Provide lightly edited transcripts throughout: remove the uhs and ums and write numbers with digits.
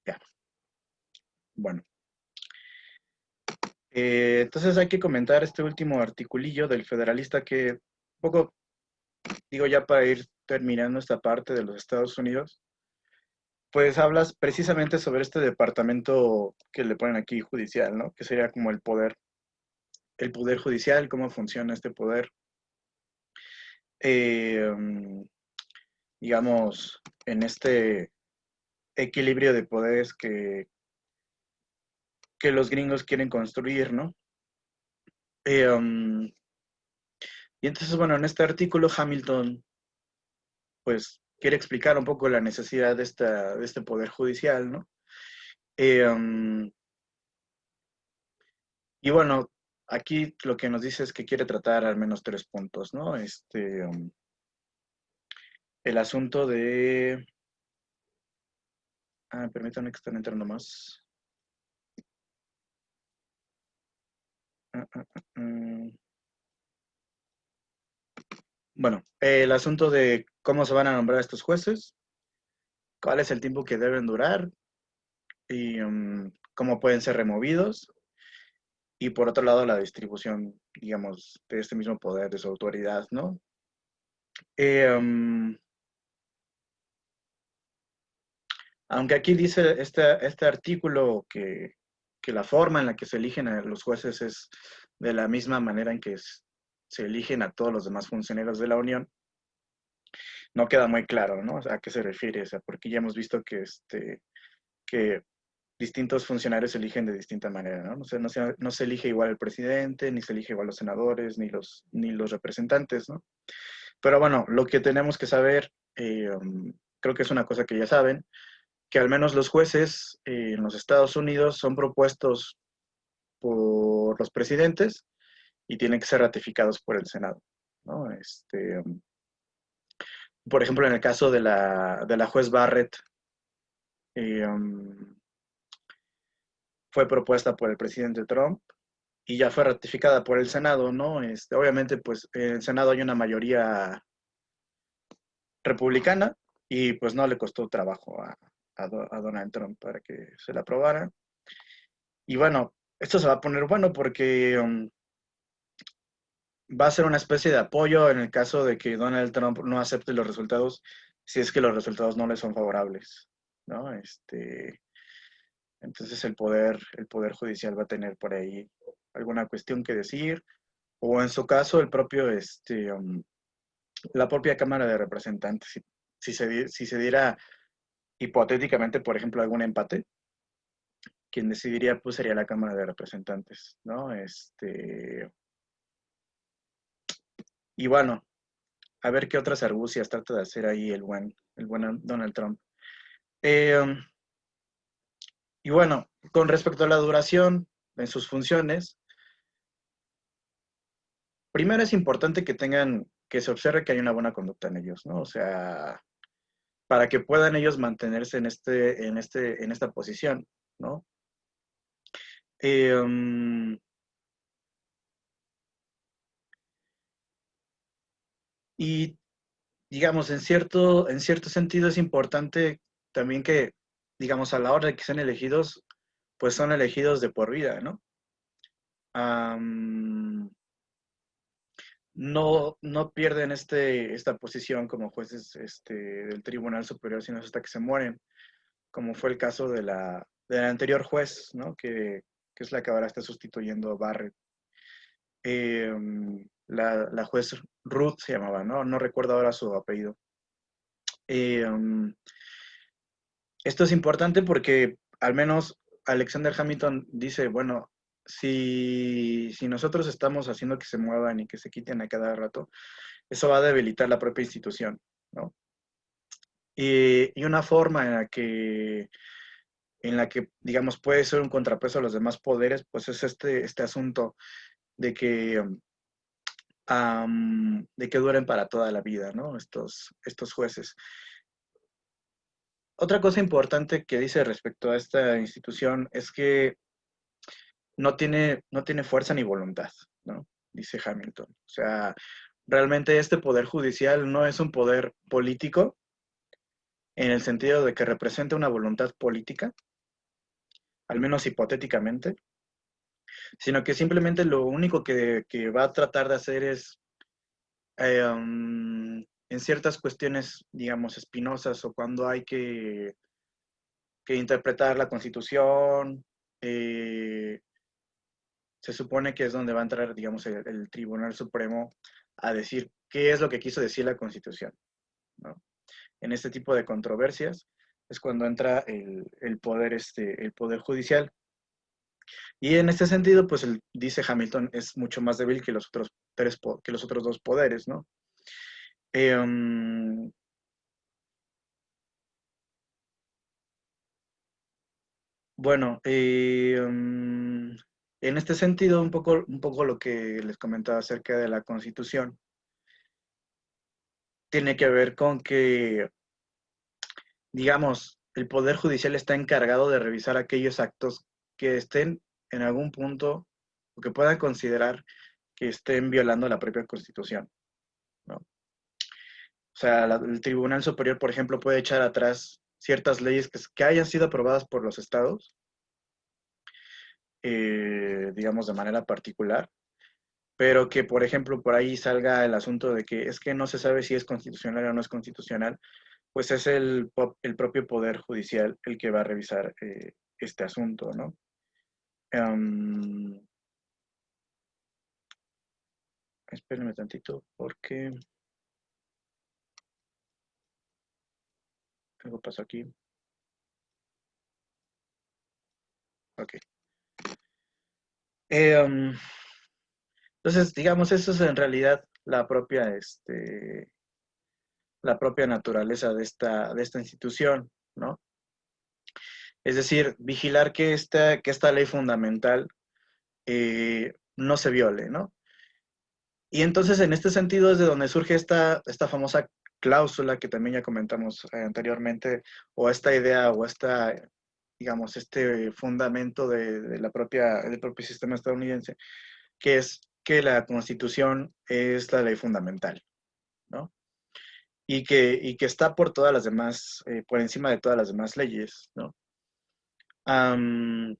Ya, bueno. Entonces hay que comentar este último articulillo del Federalista que, un poco, digo ya para ir terminando esta parte de los Estados Unidos, pues hablas precisamente sobre este departamento que le ponen aquí judicial, ¿no? Que sería como el poder judicial, cómo funciona este poder. Eh, digamos, en este equilibrio de poderes que los gringos quieren construir, ¿no? Eh, um, y entonces, bueno, en este artículo Hamilton, pues, quiere explicar un poco la necesidad de este poder judicial, ¿no? Eh, um, y bueno, aquí lo que nos dice es que quiere tratar al menos tres puntos, ¿no? El asunto de... permítanme que estén entrando más. Ah, ah, mm. Bueno, el asunto de cómo se van a nombrar estos jueces, cuál es el tiempo que deben durar y cómo pueden ser removidos. Y por otro lado, la distribución, digamos, de este mismo poder, de su autoridad, ¿no? Eh, um, aunque aquí dice este artículo que la forma en la que se eligen a los jueces es de la misma manera en que se eligen a todos los demás funcionarios de la Unión, no queda muy claro, ¿no? O sea, ¿a qué se refiere? O sea, porque ya hemos visto que distintos funcionarios se eligen de distinta manera, ¿no? No se elige igual el presidente, ni se elige igual los senadores, ni los representantes, ¿no? Pero bueno, lo que tenemos que saber, creo que es una cosa que ya saben, que al menos los jueces en los Estados Unidos son propuestos por los presidentes y tienen que ser ratificados por el Senado, ¿no? Por ejemplo, en el caso de la juez Barrett, um, fue propuesta por el presidente Trump y ya fue ratificada por el Senado, ¿no? Obviamente, pues en el Senado hay una mayoría republicana y pues no le costó trabajo a Donald Trump para que se la aprobara. Y bueno, esto se va a poner bueno porque va a ser una especie de apoyo en el caso de que Donald Trump no acepte los resultados si es que los resultados no le son favorables, ¿no? Entonces el poder judicial va a tener por ahí alguna cuestión que decir, o en su caso el propio, la propia Cámara de Representantes, si se diera hipotéticamente, por ejemplo, algún empate, quien decidiría pues sería la Cámara de Representantes, ¿no? Y bueno, a ver qué otras argucias trata de hacer ahí el buen Donald Trump. Eh, y bueno, con respecto a la duración en sus funciones, primero es importante que se observe que hay una buena conducta en ellos, ¿no? O sea, para que puedan ellos mantenerse en esta posición, ¿no? Eh, y digamos, en cierto sentido es importante también que, digamos, a la hora de que sean elegidos, pues son elegidos de por vida, ¿no? Um, no pierden esta posición como jueces del Tribunal Superior, sino hasta que se mueren, como fue el caso de la anterior juez, ¿no? Que es la que ahora está sustituyendo a Barrett. Eh, la juez Ruth se llamaba, ¿no? No recuerdo ahora su apellido. Eh, Esto es importante porque al menos Alexander Hamilton dice, bueno, si nosotros estamos haciendo que se muevan y que se quiten a cada rato, eso va a debilitar la propia institución, ¿no? Y una forma en la que, digamos, puede ser un contrapeso a los demás poderes, pues es este asunto de de que duren para toda la vida, ¿no? Estos jueces. Otra cosa importante que dice respecto a esta institución es que no tiene fuerza ni voluntad, ¿no? Dice Hamilton. O sea, realmente este poder judicial no es un poder político en el sentido de que representa una voluntad política, al menos hipotéticamente, sino que simplemente lo único que va a tratar de hacer es, en ciertas cuestiones, digamos, espinosas o cuando hay que interpretar la Constitución, eh, se supone que es donde va a entrar, digamos, el Tribunal Supremo a decir qué es lo que quiso decir la Constitución, ¿no? En este tipo de controversias es cuando entra el poder judicial. Y en este sentido, pues dice Hamilton, es mucho más débil que los otros que los otros dos poderes, ¿no? Um, bueno, en este sentido, un poco lo que les comentaba acerca de la Constitución tiene que ver con que, digamos, el Poder Judicial está encargado de revisar aquellos actos que estén en algún punto o que puedan considerar que estén violando la propia Constitución, ¿no? O sea, el Tribunal Superior, por ejemplo, puede echar atrás ciertas leyes que hayan sido aprobadas por los estados, digamos, de manera particular, pero que, por ejemplo, por ahí salga el asunto de que es que no se sabe si es constitucional o no es constitucional, pues es el propio Poder Judicial el que va a revisar este asunto, ¿no? Um, espérenme tantito, porque algo pasó aquí. Ok. Um, entonces, digamos, eso es en realidad la propia naturaleza de esta institución, ¿no? Es decir, vigilar que esta ley fundamental no se viole, ¿no? Y entonces, en este sentido, es de donde surge esta famosa cláusula que también ya comentamos anteriormente, o esta idea, o digamos, este fundamento del propio sistema estadounidense, que es que la Constitución es la ley fundamental, ¿no? Y que está por todas las demás, por encima de todas las demás leyes, ¿no? Um,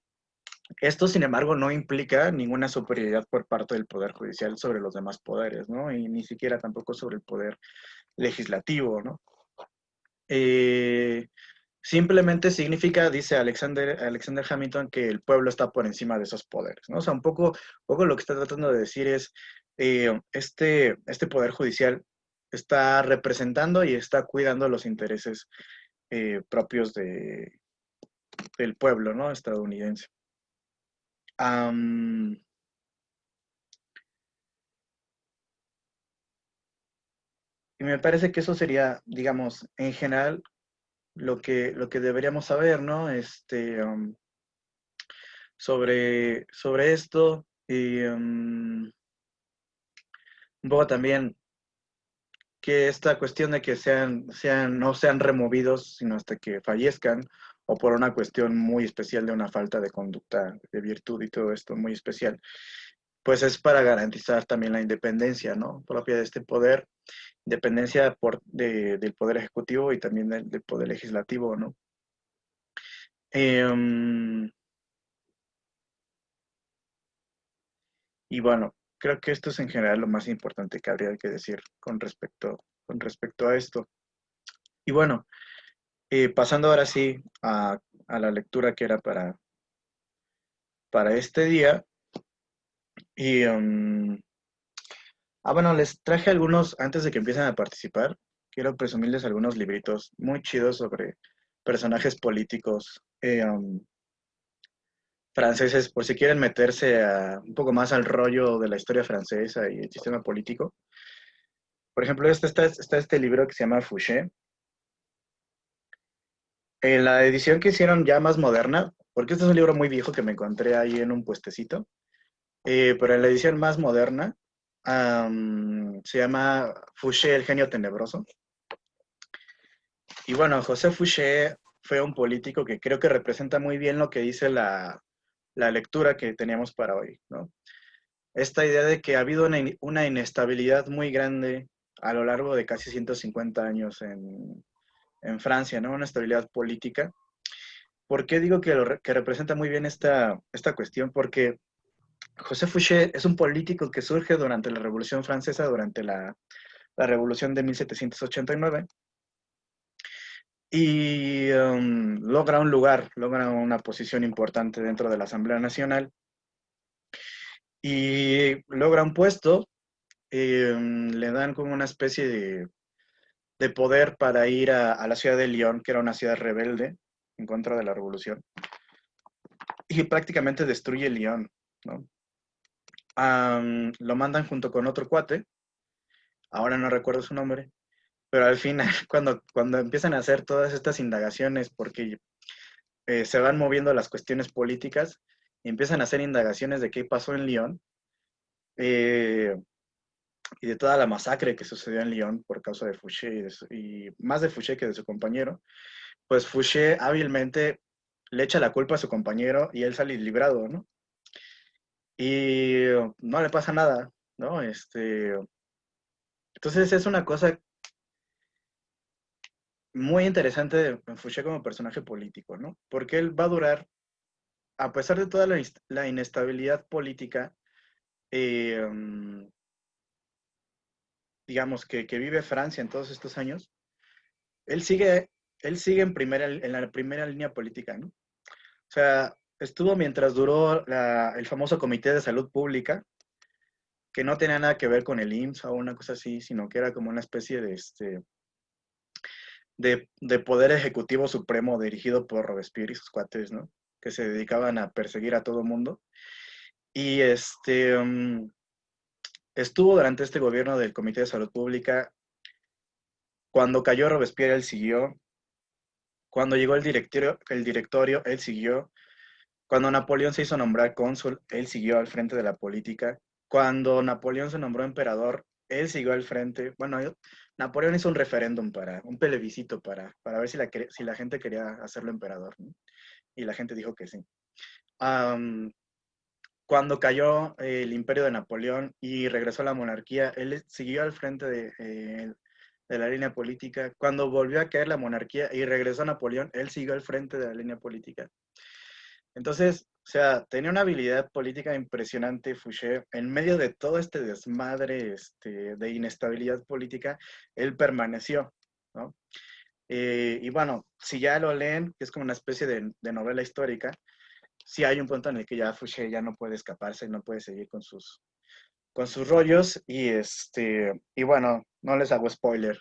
esto, sin embargo, no implica ninguna superioridad por parte del Poder Judicial sobre los demás poderes, ¿no? Y ni siquiera tampoco sobre el Poder Legislativo, ¿no? Eh, simplemente significa, dice Alexander Hamilton, que el pueblo está por encima de esos poderes, ¿no? O sea, poco lo que está tratando de decir es, este Poder Judicial está representando y está cuidando los intereses propios del pueblo, ¿no? Estadounidense. Um, y me parece que eso sería, digamos, en general, lo que deberíamos saber, ¿no? Sobre esto y un poco también que esta cuestión de que no sean removidos, sino hasta que fallezcan, o por una cuestión muy especial de una falta de conducta, de virtud y todo esto muy especial, pues es para garantizar también la independencia, ¿no? Propia de este poder, independencia del poder ejecutivo y también del poder legislativo, ¿no? Eh, y bueno, creo que esto es en general lo más importante que habría que decir con respecto a esto. Y bueno, pasando ahora sí a la lectura que era para este día. Y, bueno, les traje algunos, antes de que empiecen a participar, quiero presumirles algunos libritos muy chidos sobre personajes políticos franceses, por si quieren meterse un poco más al rollo de la historia francesa y el sistema político. Por ejemplo, está este libro que se llama Fouché. En la edición que hicieron ya más moderna, porque este es un libro muy viejo que me encontré ahí en un puestecito, pero en la edición más moderna se llama Fouché, el genio tenebroso. Y bueno, José Fouché fue un político que creo que representa muy bien lo que dice la lectura que teníamos para hoy, ¿no? Esta idea de que ha habido una inestabilidad muy grande a lo largo de casi 150 años en Francia, ¿no? Una estabilidad política ¿Por qué digo que representa muy bien esta cuestión? Porque José Fouché es un político que surge durante la Revolución Francesa, durante la Revolución de 1789, y logra un lugar, logra una posición importante dentro de la Asamblea Nacional, y logra un puesto, le dan como una especie de poder para ir a la ciudad de Lyon, que era una ciudad rebelde en contra de la revolución, y prácticamente destruye Lyon, ¿no? Lo mandan junto con otro cuate, ahora no recuerdo su nombre, pero al final, cuando empiezan a hacer todas estas indagaciones, porque se van moviendo las cuestiones políticas, y empiezan a hacer indagaciones de qué pasó en Lyon, eh, y de toda la masacre que sucedió en Lyon por causa de Fouché, y más de Fouché que de su compañero, pues Fouché hábilmente le echa la culpa a su compañero y él sale librado, ¿no? Y no le pasa nada, ¿no? Entonces es una cosa muy interesante de Fouché como personaje político, ¿no? Porque él va a durar, a pesar de toda la inestabilidad política, eh, digamos, que vive Francia en todos estos años, él sigue, él sigue en la primera línea política, ¿no? O sea, estuvo mientras duró el famoso Comité de Salud Pública, que no tenía nada que ver con el IMSS o una cosa así, sino que era como una especie de poder ejecutivo supremo dirigido por Robespierre y sus cuates, ¿no? Que se dedicaban a perseguir a todo mundo. Y estuvo durante este gobierno del Comité de Salud Pública. Cuando cayó Robespierre, él siguió. Cuando llegó el directorio, él siguió. Cuando Napoleón se hizo nombrar cónsul, él siguió al frente de la política. Cuando Napoleón se nombró emperador, él siguió al frente. Bueno, Napoleón hizo un referéndum, un plebiscito para ver si la gente quería hacerlo emperador, ¿no? Y la gente dijo que sí. Um, Cuando cayó el imperio de Napoleón y regresó a la monarquía, él siguió al frente de la línea política. Cuando volvió a caer la monarquía y regresó a Napoleón, él siguió al frente de la línea política. Entonces, o sea, tenía una habilidad política impresionante Fouché. En medio de todo este desmadre de inestabilidad política, él permaneció, ¿no? Y bueno, si ya lo leen, que es como una especie de novela histórica, sí hay un punto en el que ya Fouché ya no puede escaparse, no puede seguir con sus rollos, y bueno, no les hago spoiler,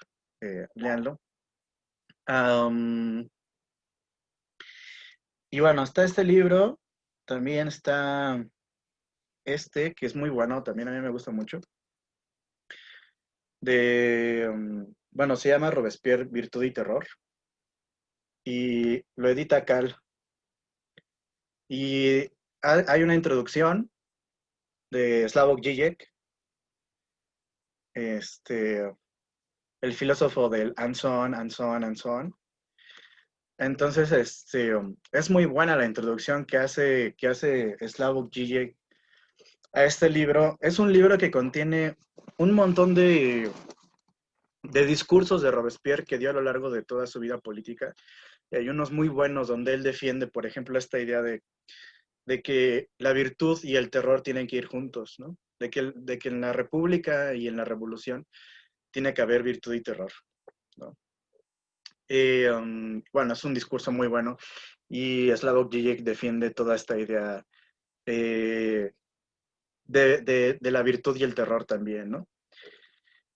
léanlo. Am, y bueno, está este libro, también está que es muy bueno, también a mí me gusta mucho, bueno, se llama Robespierre, Virtud y Terror, y lo edita Cal, y hay una introducción de Slavoj Žižek, este, el filósofo del and so on, and so on, and so on. Entonces, es muy buena la introducción que hace Slavoj Žižek a este libro. Es un libro que contiene un montón de discursos de Robespierre que dio a lo largo de toda su vida política. Y hay unos muy buenos donde él defiende, por ejemplo, esta idea de que la virtud y el terror tienen que ir juntos, ¿no? De que en la república y en la revolución tiene que haber virtud y terror, ¿no? Bueno, es un discurso muy bueno y Slavoj Žižek defiende toda esta idea eh, de la virtud y el terror también, ¿no?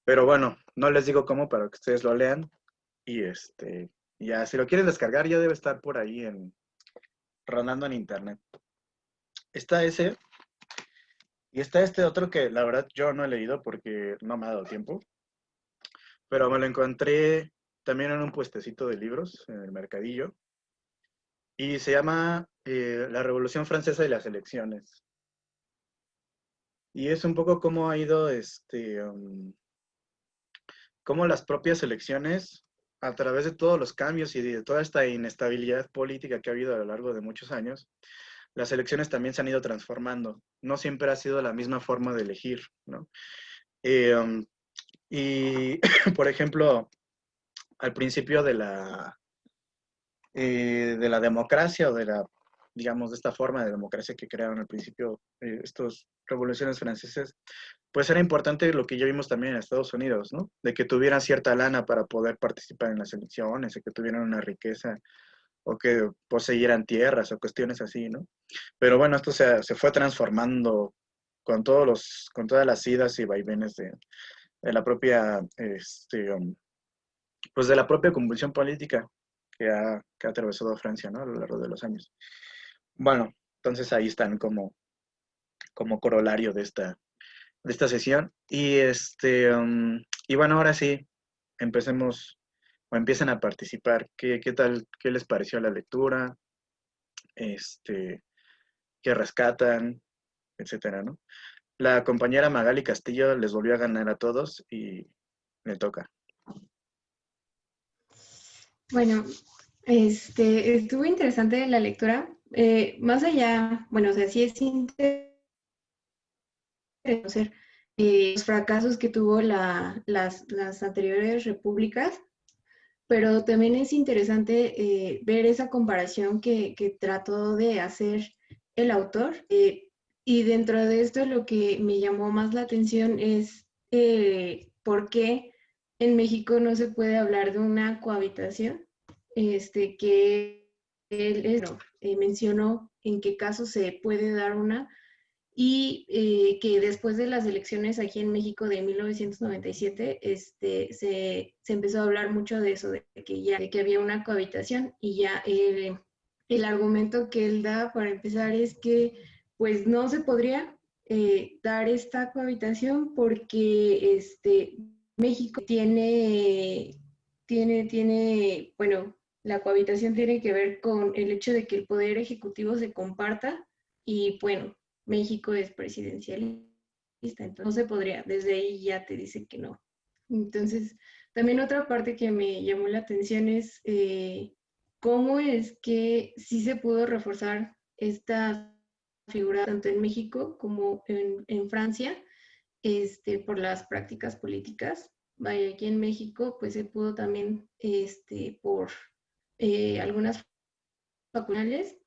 Pero bueno, no les digo cómo para que ustedes lo lean y ya si lo quieren descargar ya debe estar por ahí rondando en internet. Está ese y está este otro que la verdad yo no he leído porque no me ha dado tiempo, pero me lo encontré también en un puestecito de libros en el mercadillo y se llama La Revolución Francesa y las elecciones. Y es un poco cómo ha ido, cómo las propias elecciones, a través de todos los cambios y de toda esta inestabilidad política que ha habido a lo largo de muchos años, las elecciones también se han ido transformando. No siempre ha sido la misma forma de elegir, ¿no? Um, y, por ejemplo, al principio de la democracia o de la, digamos, de esta forma de democracia que crearon al principio estos revoluciones francesas, pues era importante lo que ya vimos también en Estados Unidos, ¿no? De que tuvieran cierta lana para poder participar en las elecciones, de que tuvieran una riqueza o que poseyeran tierras o cuestiones así, ¿no? Pero bueno, esto se fue transformando con todas las idas y vaivenes de la propia, pues de la propia convulsión política que ha atravesado Francia, ¿no? A lo largo de los años. Bueno, entonces ahí están como corolario de esta sesión. Y bueno, ahora sí, empecemos o empiecen a participar. ¿Qué tal, qué les pareció la lectura? Este, ¿Qué rescatan? Etcétera, ¿no? La compañera Magali Castillo les volvió a ganar a todos y le toca. Bueno, estuvo interesante la lectura. Más allá, bueno, o sea, sí es interesante conocer los fracasos que tuvo las anteriores repúblicas, pero también es interesante ver esa comparación que trató de hacer el autor. Y dentro de esto lo que me llamó más la atención es por qué en México no se puede hablar de una cohabitación, que él mencionó en qué caso se puede dar una, y que después de las elecciones aquí en México de 1997, se empezó a hablar mucho de eso, de que había una cohabitación, y ya el argumento que él da para empezar es que pues no se podría dar esta cohabitación porque México bueno, la cohabitación tiene que ver con el hecho de que el poder ejecutivo se comparta, y bueno, México es presidencialista, entonces no se podría, desde ahí ya te dice que no. Entonces, también otra parte que me llamó la atención es cómo es que sí se pudo reforzar esta figura tanto en México como en Francia, por las prácticas políticas. Vaya, aquí en México pues se pudo también por algunas facultades,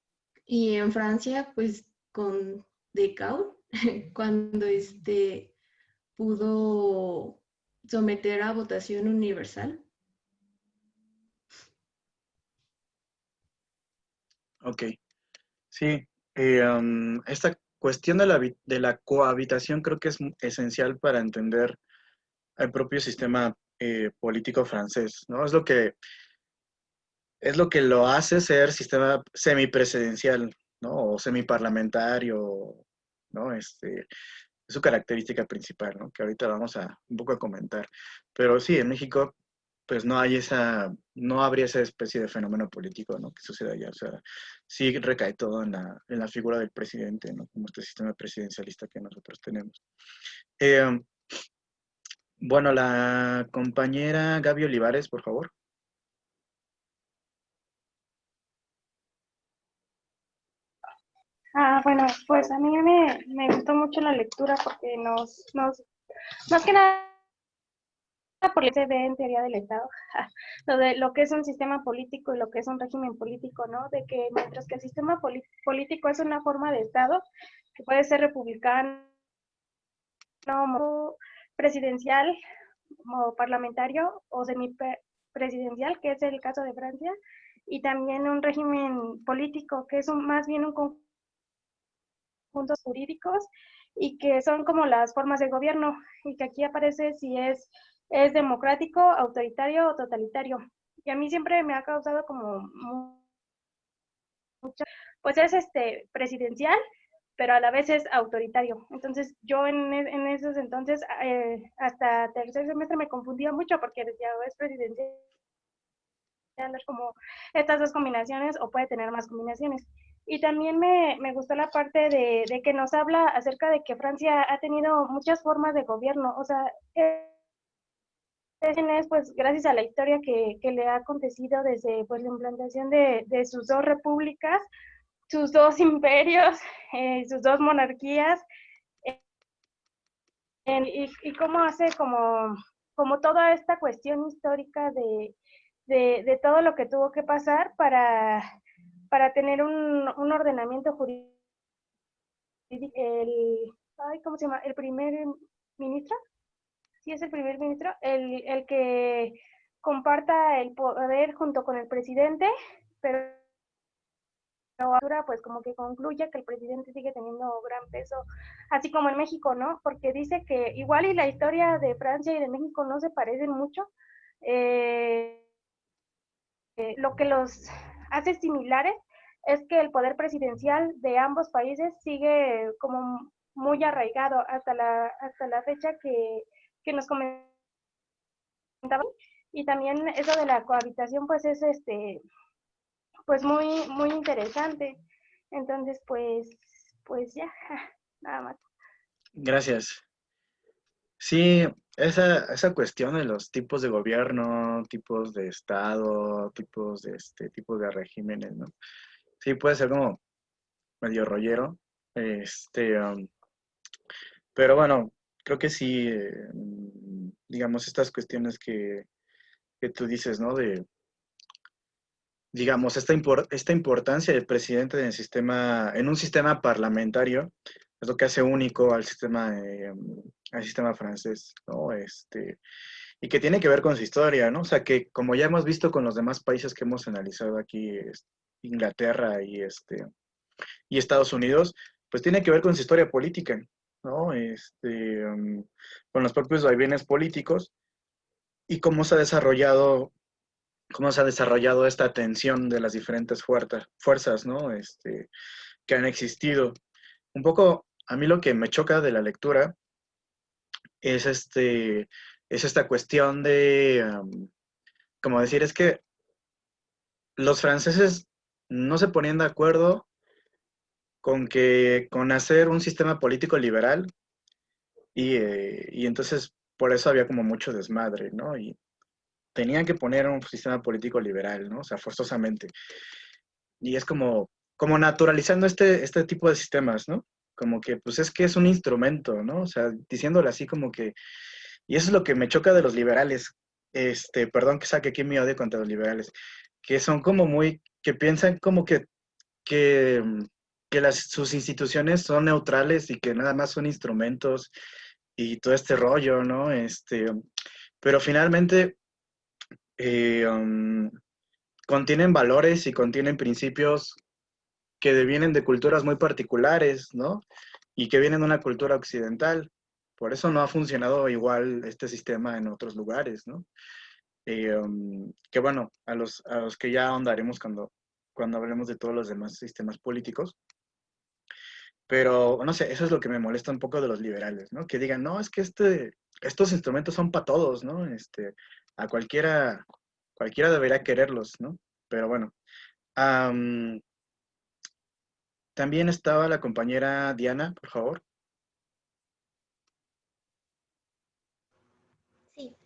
y en Francia pues con Descartes cuando pudo someter a votación universal. Ok, sí. Esta cuestión de la cohabitación creo que es esencial para entender el propio sistema político francés, ¿no? Es lo que lo hace ser sistema semipresidencial, ¿no? O semiparlamentario, ¿no? Es su característica principal, ¿no? Que ahorita vamos a un poco a comentar. Pero sí, en México, pues no habría esa especie de fenómeno político, ¿no? Que sucede allá. O sea, sí recae todo en la figura del presidente, ¿no? Como este sistema presidencialista que nosotros tenemos. Eh, bueno, la compañera Gaby Olivares, por favor. Bueno, pues a mí me gustó mucho la lectura porque más que nada, por se ve en teoría del Estado, lo que es un sistema político y lo que es un régimen político, ¿no? De que mientras que el sistema político es una forma de Estado, que puede ser republicano, presidencial, o parlamentario, o semipresidencial, que es el caso de Francia, y también un régimen político, que es más bien un conjuntos jurídicos y que son como las formas de gobierno, y que aquí aparece si es democrático, autoritario o totalitario. Y a mí siempre me ha causado como mucho, pues es presidencial, pero a la vez es autoritario. Entonces yo en esos entonces, hasta tercer semestre me confundía mucho porque decía, es presidencial, es como estas dos combinaciones o puede tener más combinaciones. Y también me gustó la parte de que nos habla acerca de que Francia ha tenido muchas formas de gobierno. O sea, es pues gracias a la historia que le ha acontecido desde pues la implantación de sus dos repúblicas, sus dos imperios, sus dos monarquías, y cómo hace como toda esta cuestión histórica de todo lo que tuvo que pasar para tener un ordenamiento jurídico. ¿Cómo se llama? El primer ministro, sí es el primer ministro, el que comparta el poder junto con el presidente, pero ahora pues como que concluye que el presidente sigue teniendo gran peso, así como en México, ¿no? Porque dice que igual y la historia de Francia y de México no se parecen mucho. Lo que los hace similares es que el poder presidencial de ambos países sigue como muy arraigado hasta la fecha que nos comentaban. Y también eso de la cohabitación pues es pues muy interesante. Entonces pues ya, nada más. Gracias. Sí, esa cuestión de los tipos de gobierno, tipos de estado, tipos de regímenes, ¿no? Sí, puede ser como medio rollero. Este, um, pero bueno, creo que sí, digamos, estas cuestiones que tú dices, ¿no? De, digamos, esta importancia del presidente en el sistema, en un sistema parlamentario, es lo que hace único al sistema francés, ¿no? Y que tiene que ver con su historia, ¿no? O sea, que como ya hemos visto con los demás países que hemos analizado aquí, Inglaterra y Estados Unidos, pues tiene que ver con su historia política, ¿no? Con los propios vaivenes políticos y cómo se ha desarrollado esta tensión de las diferentes fuerzas, ¿no? Que han existido. Un poco, a mí lo que me choca de la lectura es, es esta cuestión de, como decir, es que los franceses no se ponían de acuerdo con hacer un sistema político liberal y entonces por eso había como mucho desmadre, ¿no? Y tenían que poner un sistema político liberal, ¿no? O sea, forzosamente. Y es como naturalizando este tipo de sistemas, ¿no? Como que, pues es que es un instrumento, ¿no? O sea, diciéndolo así como que, y eso es lo que me choca de los liberales, perdón que saque aquí mi odio contra los liberales, que son como que piensan como que, que sus instituciones son neutrales y que nada más son instrumentos y todo este rollo, ¿no? Pero finalmente contienen valores y contienen principios que vienen de culturas muy particulares, ¿no? Y que vienen de una cultura occidental. Por eso no ha funcionado igual este sistema en otros lugares, ¿no? Que bueno, a los que ya ahondaremos cuando hablemos de todos los demás sistemas políticos. Pero, no sé, eso es lo que me molesta un poco de los liberales, ¿no? Que digan, no, es que estos instrumentos son para todos, ¿no? A cualquiera debería quererlos, ¿no? Pero bueno. Am, también estaba la compañera Diana, por favor. Sí,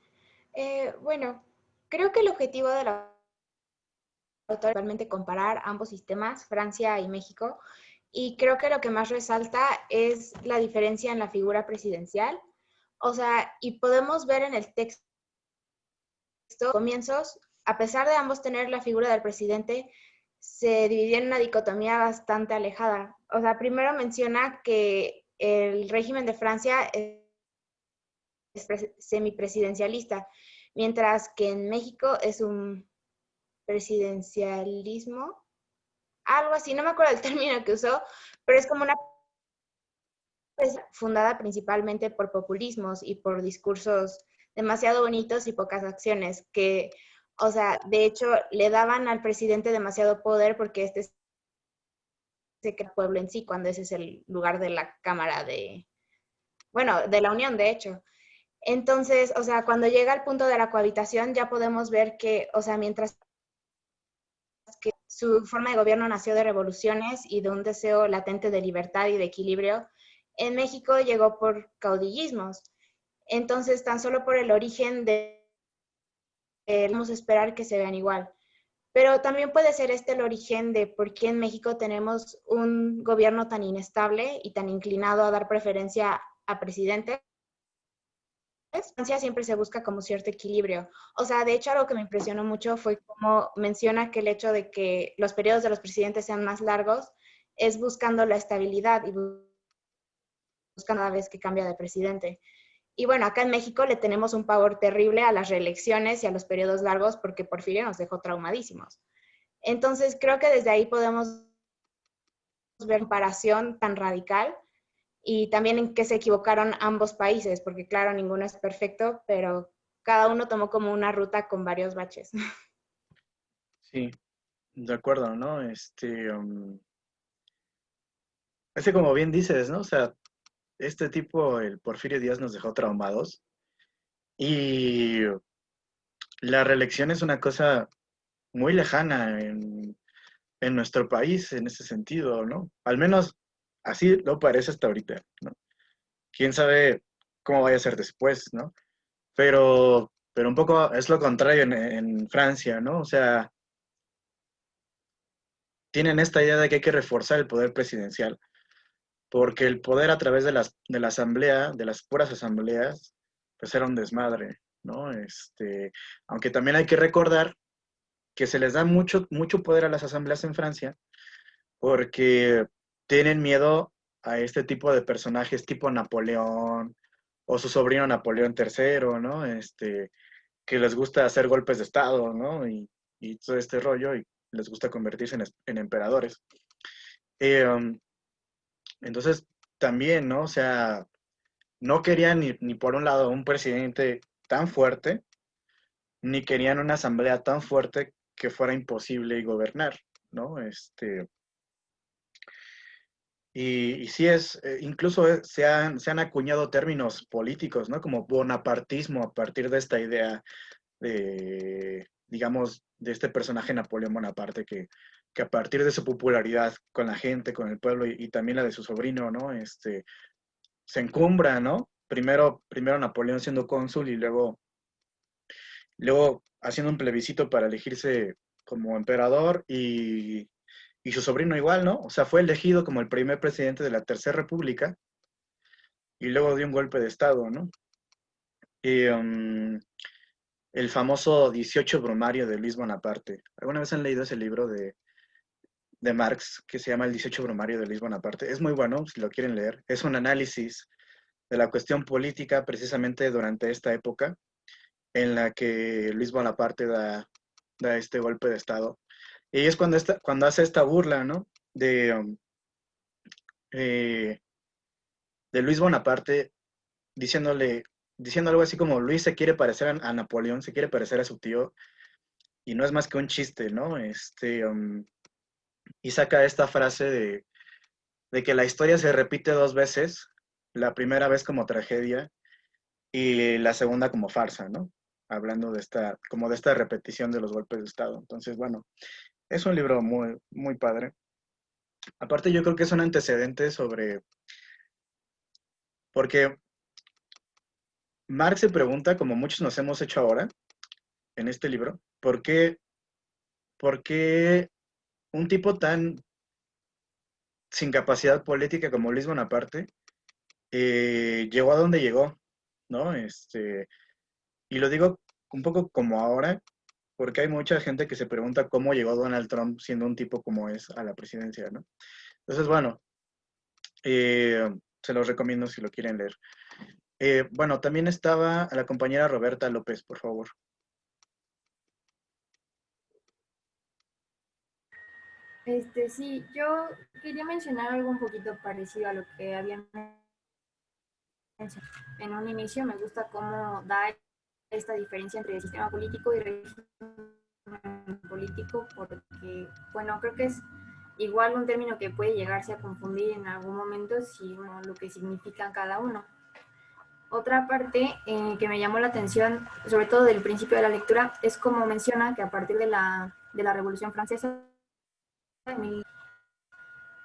bueno, creo que el objetivo de la autora es realmente comparar ambos sistemas, Francia y México, y creo que lo que más resalta es la diferencia en la figura presidencial. O sea, y podemos ver en el texto comienzos, a pesar de ambos tener la figura del presidente, se dividía en una dicotomía bastante alejada. O sea, primero menciona que el régimen de Francia es semipresidencialista, mientras que en México es un presidencialismo, algo así, no me acuerdo el término que usó, pero es como una fundada principalmente por populismos y por discursos demasiado bonitos y pocas acciones, que, o sea, de hecho, le daban al presidente demasiado poder porque se crea el pueblo en sí, cuando ese es el lugar de la Cámara bueno, de la Unión, de hecho. Entonces, o sea, cuando llega al punto de la cohabitación, ya podemos ver que, o sea, mientras que su forma de gobierno nació de revoluciones y de un deseo latente de libertad y de equilibrio, en México llegó por caudillismos. Entonces, tan solo por el origen vamos a esperar que se vean igual. Pero también puede ser este el origen de por qué en México tenemos un gobierno tan inestable y tan inclinado a dar preferencia a presidentes Francia siempre se busca como cierto equilibrio. O sea, de hecho, algo que me impresionó mucho fue como menciona que el hecho de que los periodos de los presidentes sean más largos es buscando la estabilidad y buscando cada vez que cambia de presidente. Y bueno, acá en México le tenemos un pavor terrible a las reelecciones y a los periodos largos porque Porfirio nos dejó traumadísimos. Entonces, creo que desde ahí podemos ver comparación tan radical y también en qué se equivocaron ambos países, porque claro, ninguno es perfecto, pero cada uno tomó como una ruta con varios baches. Sí, de acuerdo, ¿no? Como bien dices, ¿no? O sea, este tipo, el Porfirio Díaz, nos dejó traumados y la reelección es una cosa muy lejana en nuestro país en ese sentido, ¿no? Al menos así lo parece hasta ahorita, ¿no? Quién sabe cómo vaya a ser después, ¿no? Pero un poco es lo contrario en Francia, ¿no? O sea, tienen esta idea de que hay que reforzar el poder presidencial, porque el poder a través de la asamblea, de las puras asambleas, pues era un desmadre, ¿no? Aunque también hay que recordar que se les da mucho, mucho poder a las asambleas en Francia, porque tienen miedo a este tipo de personajes tipo Napoleón o su sobrino Napoleón III, ¿no? Que les gusta hacer golpes de Estado, ¿no? Y todo este rollo, y les gusta convertirse en emperadores. Um, entonces, también, ¿no? O sea, no querían ni por un lado un presidente tan fuerte, ni querían una asamblea tan fuerte que fuera imposible gobernar, ¿no? Y sí incluso se han acuñado términos políticos, ¿no? Como bonapartismo a partir de esta idea de, digamos, de este personaje Napoleón Bonaparte que a partir de su popularidad con la gente, con el pueblo y también la de su sobrino, ¿no? Se encumbra, ¿no? Primero Napoleón siendo cónsul y luego haciendo un plebiscito para elegirse como emperador y su sobrino igual, ¿no? O sea, fue elegido como el primer presidente de la Tercera República y luego dio un golpe de Estado, ¿no? Y, el famoso 18 Brumario de Luis Bonaparte. ¿Alguna vez han leído ese libro de Marx que se llama El 18 Brumario de Luis Bonaparte? Es muy bueno, si lo quieren leer. Es un análisis de la cuestión política precisamente durante esta época en la que Luis Bonaparte da este golpe de Estado. Y es cuando hace esta burla, ¿no? Eh, de Luis Bonaparte diciendo algo así como Luis se quiere parecer a Napoleón, se quiere parecer a su tío, y no es más que un chiste, ¿no? Y saca esta frase de que la historia se repite dos veces, la primera vez como tragedia y la segunda como farsa, ¿no? Hablando como de esta repetición de los golpes de Estado. Entonces, bueno, es un libro muy, muy padre. Aparte, yo creo que es un antecedente porque Marx se pregunta, como muchos nos hemos hecho ahora en este libro, por qué un tipo tan sin capacidad política como Luis Bonaparte llegó a donde llegó, ¿no? Y lo digo un poco como ahora, porque hay mucha gente que se pregunta cómo llegó Donald Trump siendo un tipo como es a la presidencia, ¿no? Entonces, bueno, se los recomiendo si lo quieren leer. Bueno, también estaba la compañera Roberta López, por favor. Sí, yo quería mencionar algo un poquito parecido a lo que habían mencionado en un inicio. Me gusta cómo da esta diferencia entre sistema político y régimen político, porque, bueno, creo que es igual un término que puede llegarse a confundir en algún momento si uno lo que significa cada uno. Otra parte que me llamó la atención, sobre todo del principio de la lectura, es como menciona que a partir de la Revolución Francesa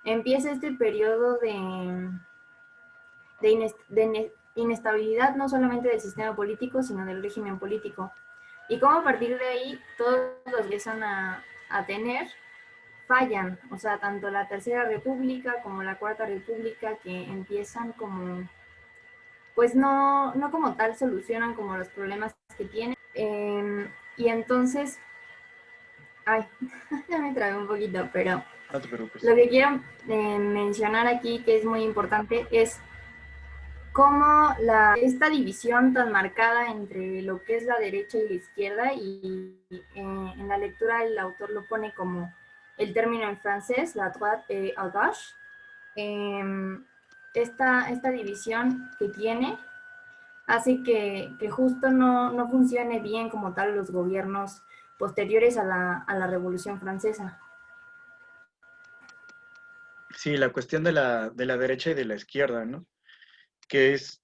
empieza este periodo de inestabilidad no solamente del sistema político, sino del régimen político. Y cómo a partir de ahí todos los que empiezan a tener fallan, o sea, tanto la Tercera República como la Cuarta República, que empiezan como pues no como tal solucionan como los problemas que tienen. Y entonces, ay, ya me trabé un poquito, pero No te preocupes. lo que quiero mencionar aquí, que es muy importante, es cómo esta división tan marcada entre lo que es la derecha y la izquierda, y en la lectura el autor lo pone como el término en francés, la droite et à gauche, esta división que tiene hace que justo no funcione bien como tal los gobiernos posteriores a la Revolución Francesa. Sí, la cuestión de la derecha y de la izquierda, ¿no? Que es,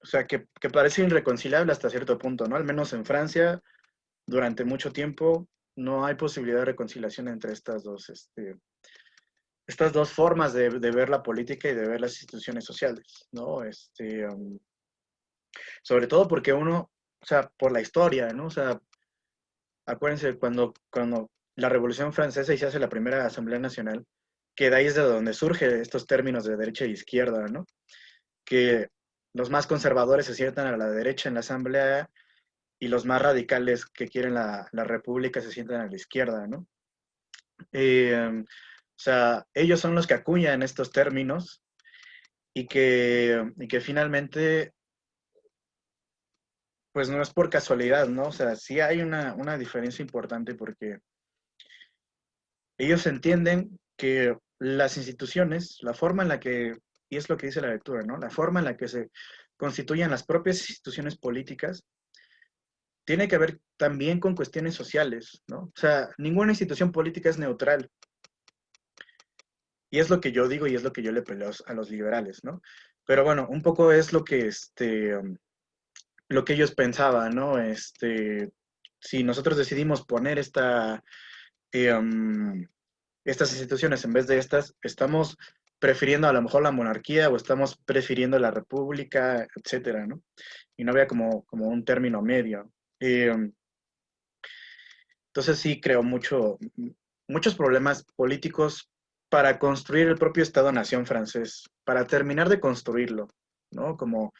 o sea, que parece irreconciliable hasta cierto punto, ¿no? Al menos en Francia, durante mucho tiempo, no hay posibilidad de reconciliación entre estas dos formas de ver la política y de ver las instituciones sociales, ¿no? Sobre todo porque uno, o sea, por la historia, ¿no? O sea, acuérdense cuando la Revolución Francesa y se hace la primera Asamblea Nacional, que de ahí es de donde surgen estos términos de derecha e izquierda, ¿no? Que los más conservadores se sientan a la derecha en la Asamblea y los más radicales que quieren la República se sientan a la izquierda, ¿no? O sea, ellos son los que acuñan estos términos y que finalmente, pues no es por casualidad, ¿no? O sea, sí hay una diferencia importante porque ellos entienden que las instituciones, la forma en la que, y es lo que dice la lectura, ¿no? La forma en la que se constituyen las propias instituciones políticas tiene que ver también con cuestiones sociales, ¿no? O sea, ninguna institución política es neutral. Y es lo que yo digo y es lo que yo le peleo a los liberales, ¿no? Pero bueno, un poco es lo que ellos pensaban, ¿no? Si nosotros decidimos poner estas instituciones en vez de estas, estamos prefiriendo a lo mejor la monarquía o estamos prefiriendo la república, etcétera, ¿no? Y no había como un término medio. Entonces sí creo muchos problemas políticos para construir el propio Estado-Nación francés, para terminar de construirlo, ¿no? Como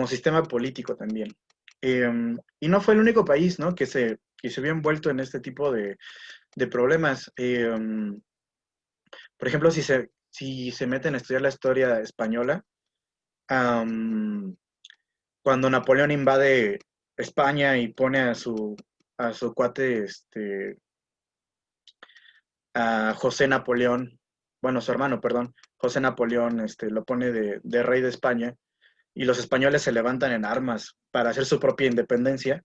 sistema político también. Y no fue el único país, ¿no? Que se vio envuelto en este tipo de problemas. Por ejemplo, si se meten a estudiar la historia española, um, cuando Napoleón invade España y pone a su cuate, a José Napoleón, bueno, su hermano, perdón, José Napoleón, lo pone de rey de España, y los españoles se levantan en armas para hacer su propia independencia,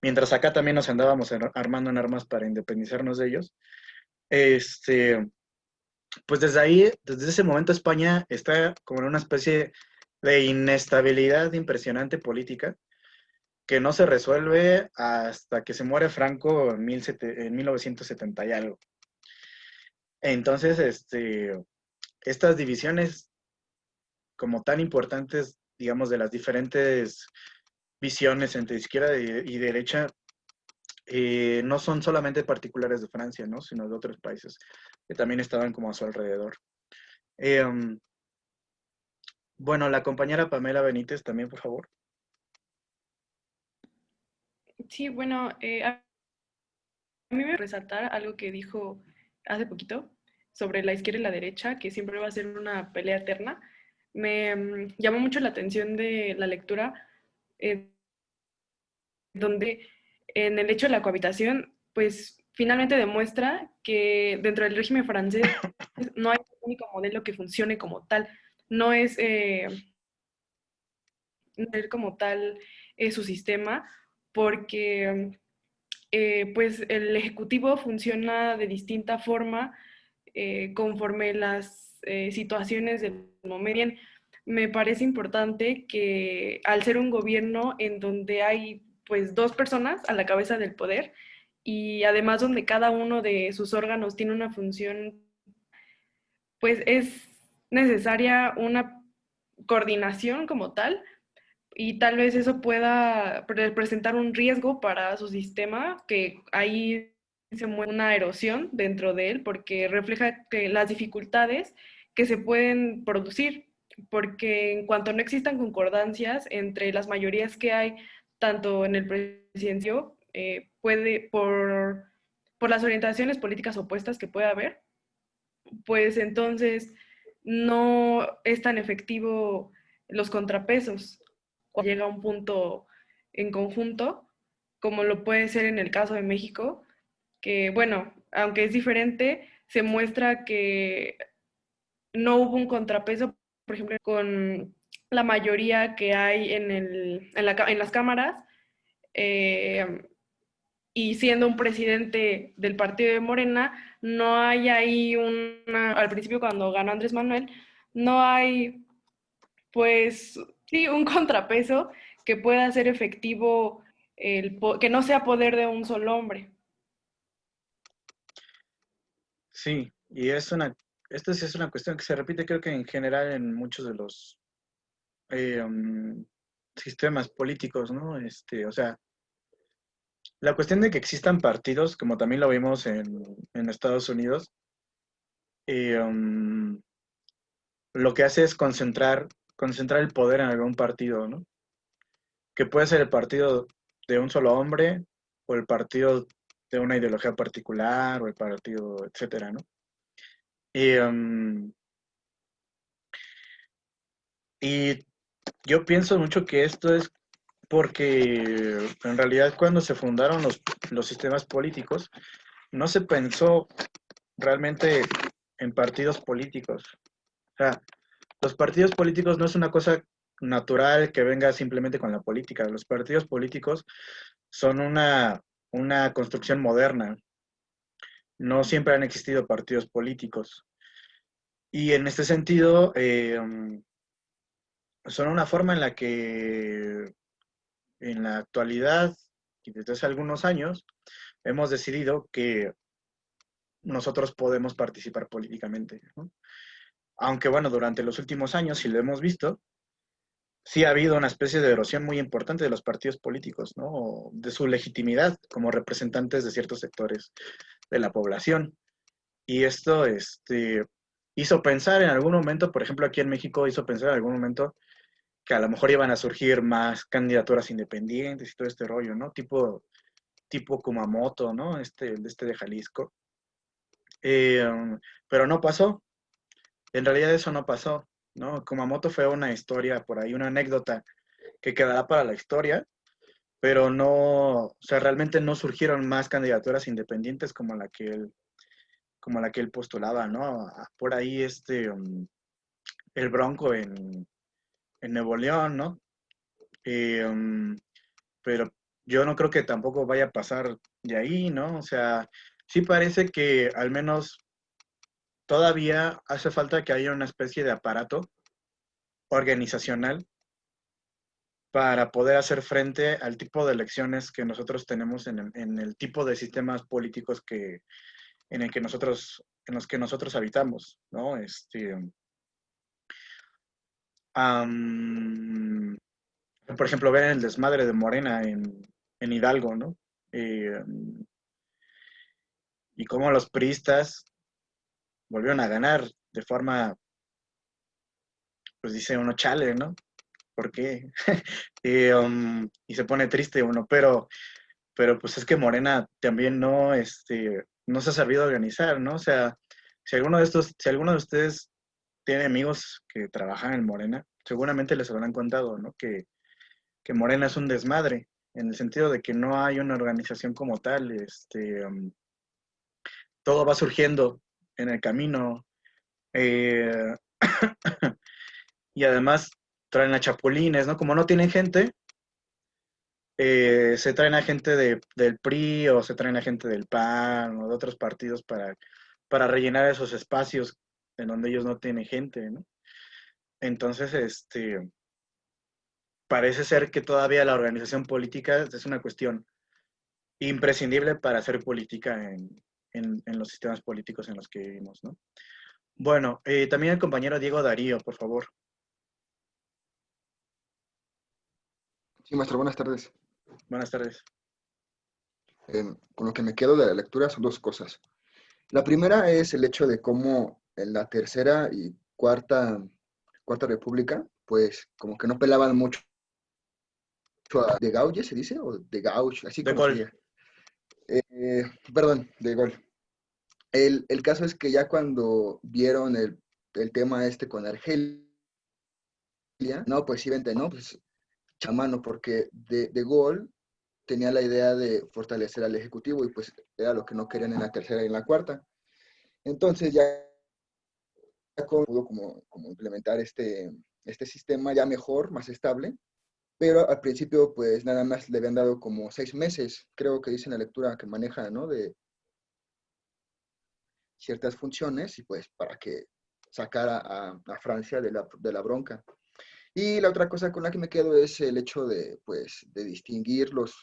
mientras acá también nos andábamos armando en armas para independizarnos de ellos. Pues desde ahí, desde ese momento España está como en una especie de inestabilidad impresionante política que no se resuelve hasta que se muere Franco en 1970 y algo. Entonces, estas divisiones como tan importantes, digamos, de las diferentes visiones entre izquierda y derecha, no son solamente particulares de Francia, ¿no? Sino de otros países que también estaban como a su alrededor. Bueno, la compañera Pamela Benítez también, por favor. Sí, bueno, a mí me resaltar algo que dijo hace poquito sobre la izquierda y la derecha, que siempre va a ser una pelea eterna. Me llamó mucho la atención de la lectura, donde en el hecho de la cohabitación, pues finalmente demuestra que dentro del régimen francés no hay un único modelo que funcione como tal. No es como tal su sistema, porque pues el ejecutivo funciona de distinta forma conforme las situaciones del momento. Me parece importante que al ser un gobierno en donde hay pues dos personas a la cabeza del poder y además donde cada uno de sus órganos tiene una función, pues es necesaria una coordinación como tal y tal vez eso pueda representar un riesgo para su sistema, que ahí se mueve una erosión dentro de él porque refleja que las dificultades que se pueden producir porque en cuanto no existan concordancias entre las mayorías que hay, tanto en el presidencio, puede, por las orientaciones políticas opuestas que puede haber, pues entonces no es tan efectivo los contrapesos cuando llega a un punto en conjunto, como lo puede ser en el caso de México, que bueno, aunque es diferente, se muestra que no hubo un contrapeso, por ejemplo, con la mayoría que hay en las cámaras, eh, y siendo un presidente del partido de Morena, no hay ahí al principio cuando ganó Andrés Manuel, no hay, pues, sí, un contrapeso que pueda ser efectivo, que no sea poder de un solo hombre. Sí, y esta sí es una cuestión que se repite creo que en general en muchos de los sistemas políticos, ¿no? O sea, la cuestión de que existan partidos, como también lo vimos en Estados Unidos, lo que hace es concentrar el poder en algún partido, ¿no? Que puede ser el partido de un solo hombre, o el partido de una ideología particular, o el partido, etcétera, ¿no? Y yo pienso mucho que esto es porque en realidad cuando se fundaron los sistemas políticos, no se pensó realmente en partidos políticos. O sea, los partidos políticos no es una cosa natural que venga simplemente con la política. Los partidos políticos son una construcción moderna. No siempre han existido partidos políticos. Y en este sentido, son una forma en la que en la actualidad y desde hace algunos años hemos decidido que nosotros podemos participar políticamente, ¿no? Aunque bueno, durante los últimos años, si lo hemos visto, sí ha habido una especie de erosión muy importante de los partidos políticos, ¿no? De su legitimidad como representantes de ciertos sectores de la población. Y esto hizo pensar en algún momento, por ejemplo, aquí en México, hizo pensar en algún momento que a lo mejor iban a surgir más candidaturas independientes y todo este rollo, ¿no? Tipo Kumamoto, ¿no? De Jalisco. Pero no pasó. En realidad eso no pasó, ¿no? Kumamoto fue una historia por ahí, una anécdota que quedará para la historia, pero no, o sea, realmente no surgieron más candidaturas independientes como la que él postulaba, ¿no? Por ahí el Bronco en Nuevo León, ¿no? Pero yo no creo que tampoco vaya a pasar de ahí, ¿no? O sea, sí parece que al menos todavía hace falta que haya una especie de aparato organizacional para poder hacer frente al tipo de elecciones que nosotros tenemos en el tipo de sistemas políticos en los que nosotros habitamos, ¿no? Por ejemplo, ver el desmadre de Morena en Hidalgo, ¿no? Eh, y cómo los priistas volvieron a ganar de forma, pues dice uno, chale, ¿no? ¿Por qué? Y se pone triste uno, pero pues es que Morena también no se ha sabido organizar, ¿no? O sea, si alguno de ustedes tiene amigos que trabajan en Morena, seguramente les habrán contado, ¿no? Que Morena es un desmadre, en el sentido de que no hay una organización como tal, todo va surgiendo en el camino, eh, y además traen a chapulines, ¿no? Como no tienen gente, se traen a gente del PRI o se traen a gente del PAN o de otros partidos para rellenar esos espacios en donde ellos no tienen gente, ¿no? Entonces, parece ser que todavía la organización política es una cuestión imprescindible para hacer política en los sistemas políticos en los que vivimos, ¿no? Bueno, también el compañero Diego Darío, por favor. Sí, maestro, buenas tardes. Buenas tardes. Con lo que me quedo de la lectura son dos cosas. La primera es el hecho de cómo en la tercera y cuarta Cuarta República, pues como que no pelaban mucho a De Gaulle, ¿se dice? O De Gauche, así De como Gaulle. sería. Perdón, De Gaulle. El caso es que ya cuando vieron el tema este con Argelia, no, pues sí, vente, no, pues chamano, porque de Gaulle tenía la idea de fortalecer al Ejecutivo y pues era lo que no querían en la tercera y en la cuarta. Entonces ya pudo como implementar este sistema ya mejor, más estable, pero al principio pues nada más le habían dado como 6 meses, creo que dice en la lectura que maneja, ¿no? De ciertas funciones y pues para que sacara a Francia de la bronca. Y la otra cosa con la que me quedo es el hecho de, pues, de distinguir los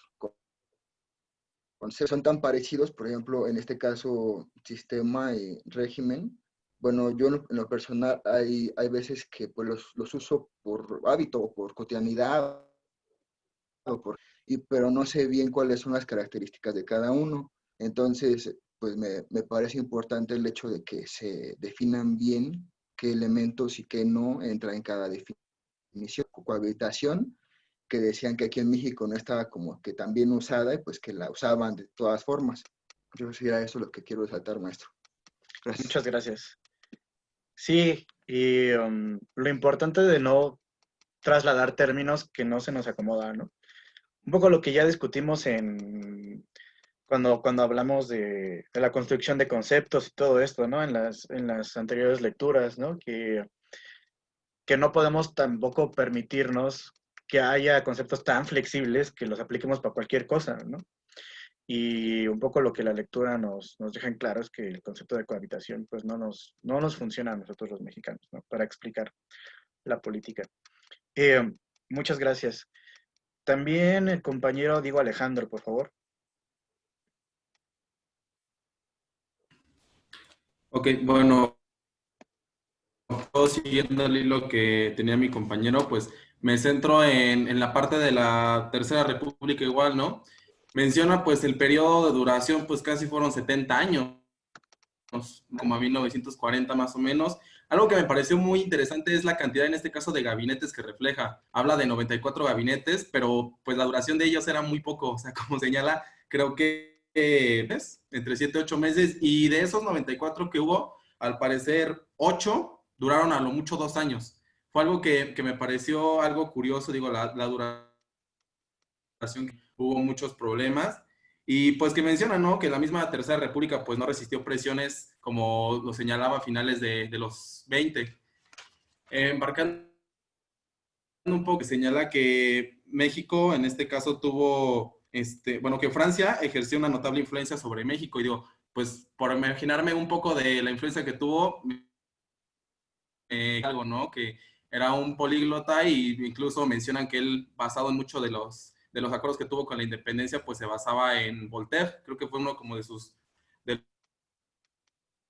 conceptos. Son tan parecidos, por ejemplo, en este caso, sistema y régimen. Bueno, yo en lo personal hay veces que pues, los uso por hábito o por cotidianidad, pero no sé bien cuáles son las características de cada uno. Entonces, pues me parece importante el hecho de que se definan bien qué elementos y qué no entra en cada definición. Cohabitación, que decían que aquí en México no estaba como que tan bien usada y pues que la usaban de todas formas. Yo sería eso lo que quiero resaltar, maestro. Gracias. Muchas gracias. Sí, y lo importante de no trasladar términos que no se nos acomodan, ¿no? Un poco lo que ya discutimos cuando hablamos de la construcción de conceptos y todo esto, ¿no? En las anteriores lecturas, ¿no? Que no podemos tampoco permitirnos que haya conceptos tan flexibles que los apliquemos para cualquier cosa, ¿no? Y un poco lo que la lectura nos deja en claro es que el concepto de cohabitación pues no nos funciona a nosotros los mexicanos, ¿no? Para explicar la política. Muchas gracias. También el compañero Diego Alejandro, por favor. Ok, bueno, yo siguiendo el hilo que tenía mi compañero, pues me centro en la parte de la Tercera República igual, ¿no? Menciona pues el periodo de duración, pues casi fueron 70 años, como a 1940 más o menos. Algo que me pareció muy interesante es la cantidad, en este caso, de gabinetes que refleja. Habla de 94 gabinetes, pero pues la duración de ellos era muy poco. O sea, como señala, creo que ¿ves? Entre 7 y 8 meses. Y de esos 94 que hubo, al parecer 8 duraron a lo mucho 2 años. Fue algo que me pareció algo curioso, digo, la duración, que hubo muchos problemas. Y pues que menciona, ¿no? Que la misma Tercera República pues no resistió presiones como lo señalaba a finales de los 20. Embarcando un poco, señala que México en este caso tuvo, bueno, que Francia ejerció una notable influencia sobre México. Y digo, pues por imaginarme un poco de la influencia que tuvo, algo, ¿no? Que era un políglota y incluso mencionan que él, basado en mucho de los acuerdos que tuvo con la independencia, pues se basaba en Voltaire. Creo que fue uno como de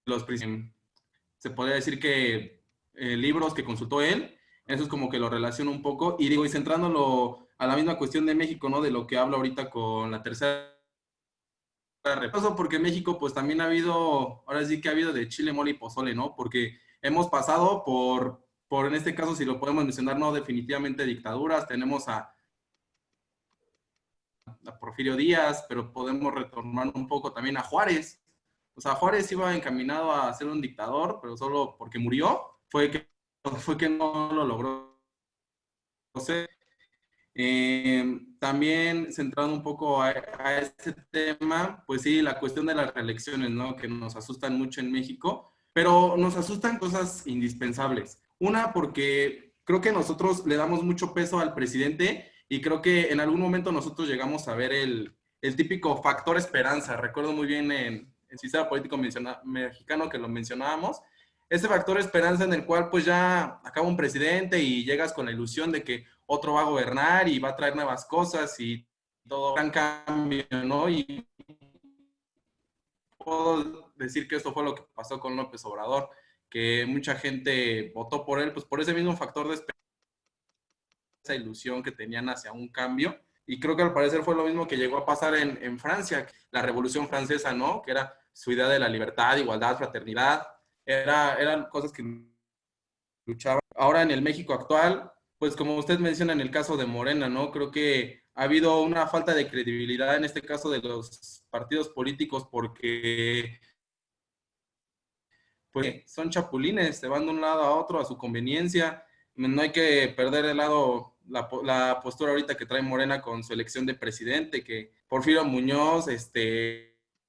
los se podría decir que libros que consultó él. Eso es como que lo relaciono un poco. Y digo, y centrándolo a la misma cuestión de México, ¿no? De lo que hablo ahorita con la Tercera República, porque México pues también ha habido, ahora sí que ha habido de chile, mole y pozole, ¿no? Porque hemos pasado por en este caso, si lo podemos mencionar, no definitivamente dictaduras. Tenemos a Porfirio Díaz, pero podemos retornar un poco también a Juárez. O sea, Juárez iba encaminado a ser un dictador, pero solo porque murió fue que no lo logró. Entonces, también centrando un poco a este tema, pues sí, la cuestión de las reelecciones, ¿no? Que nos asustan mucho en México, pero nos asustan cosas indispensables. Una, porque creo que nosotros le damos mucho peso al presidente y creo que en algún momento nosotros llegamos a ver el típico factor esperanza. Recuerdo muy bien en el sistema político mexicano que lo mencionábamos, ese factor esperanza en el cual pues ya acaba un presidente y llegas con la ilusión de que otro va a gobernar y va a traer nuevas cosas y todo gran cambio, ¿no? Y puedo decir que esto fue lo que pasó con López Obrador, que mucha gente votó por él, pues por ese mismo factor de esperanza, esa ilusión que tenían hacia un cambio. Y creo que al parecer fue lo mismo que llegó a pasar en Francia, la Revolución Francesa, ¿no? Que era su idea de la libertad, igualdad, fraternidad, eran cosas que luchaban ahora en el México actual, pues como usted menciona en el caso de Morena, ¿no? Creo que ha habido una falta de credibilidad en este caso de los partidos políticos porque pues son chapulines, se van de un lado a otro a su conveniencia. No hay que perder de lado la postura ahorita que trae Morena con su elección de presidente, que Porfirio Muñoz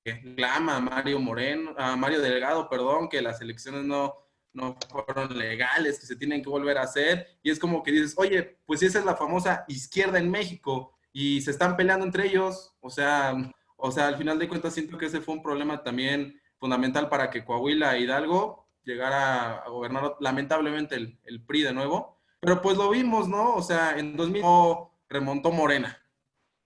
reclama a Mario Moreno, a Mario Delgado, perdón, que las elecciones no fueron legales, que se tienen que volver a hacer, y es como que dices, oye, pues esa es la famosa izquierda en México, y se están peleando entre ellos, o sea, al final de cuentas siento que ese fue un problema también fundamental para que Coahuila e Hidalgo llegara a gobernar lamentablemente el PRI de nuevo, pero pues lo vimos, ¿no? O sea, en 2000 remontó Morena,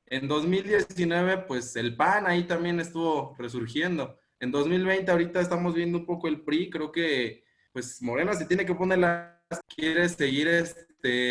en 2019 pues el PAN ahí también estuvo resurgiendo, en 2020 ahorita estamos viendo un poco el PRI, creo que pues Morena se tiene que poner quiere seguir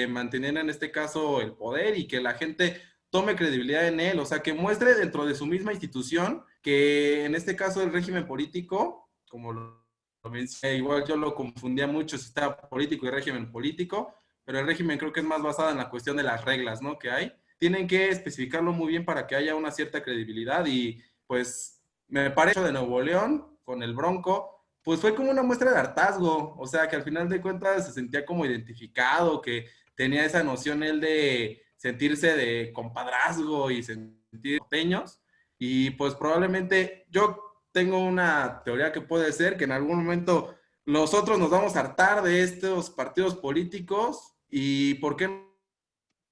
manteniendo en este caso el poder y que la gente tome credibilidad en él, o sea, que muestre dentro de su misma institución que en este caso el régimen político, como lo mencioné, igual yo lo confundía mucho, sistema político y régimen político, pero el régimen creo que es más basado en la cuestión de las reglas, ¿no? Que hay. Tienen que especificarlo muy bien para que haya una cierta credibilidad y pues me parece de Nuevo León con el Bronco, pues fue como una muestra de hartazgo, o sea, que al final de cuentas se sentía como identificado, que tenía esa noción él de sentirse de compadrazgo y sentir norteños, y pues probablemente yo tengo una teoría que puede ser que en algún momento nosotros nos vamos a hartar de estos partidos políticos y por qué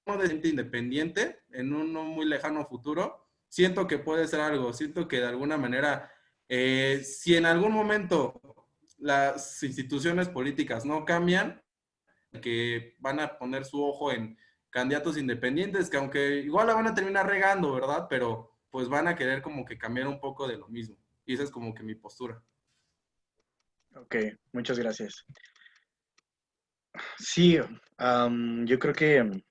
no de gente independiente en un no muy lejano futuro. Siento que puede ser algo, siento que de alguna manera, si en algún momento las instituciones políticas no cambian, que van a poner su ojo en candidatos independientes, que aunque igual la van a terminar regando, ¿verdad? Pero pues van a querer como que cambiar un poco de lo mismo. Y esa es como que mi postura. Ok, muchas gracias. Sí, yo creo que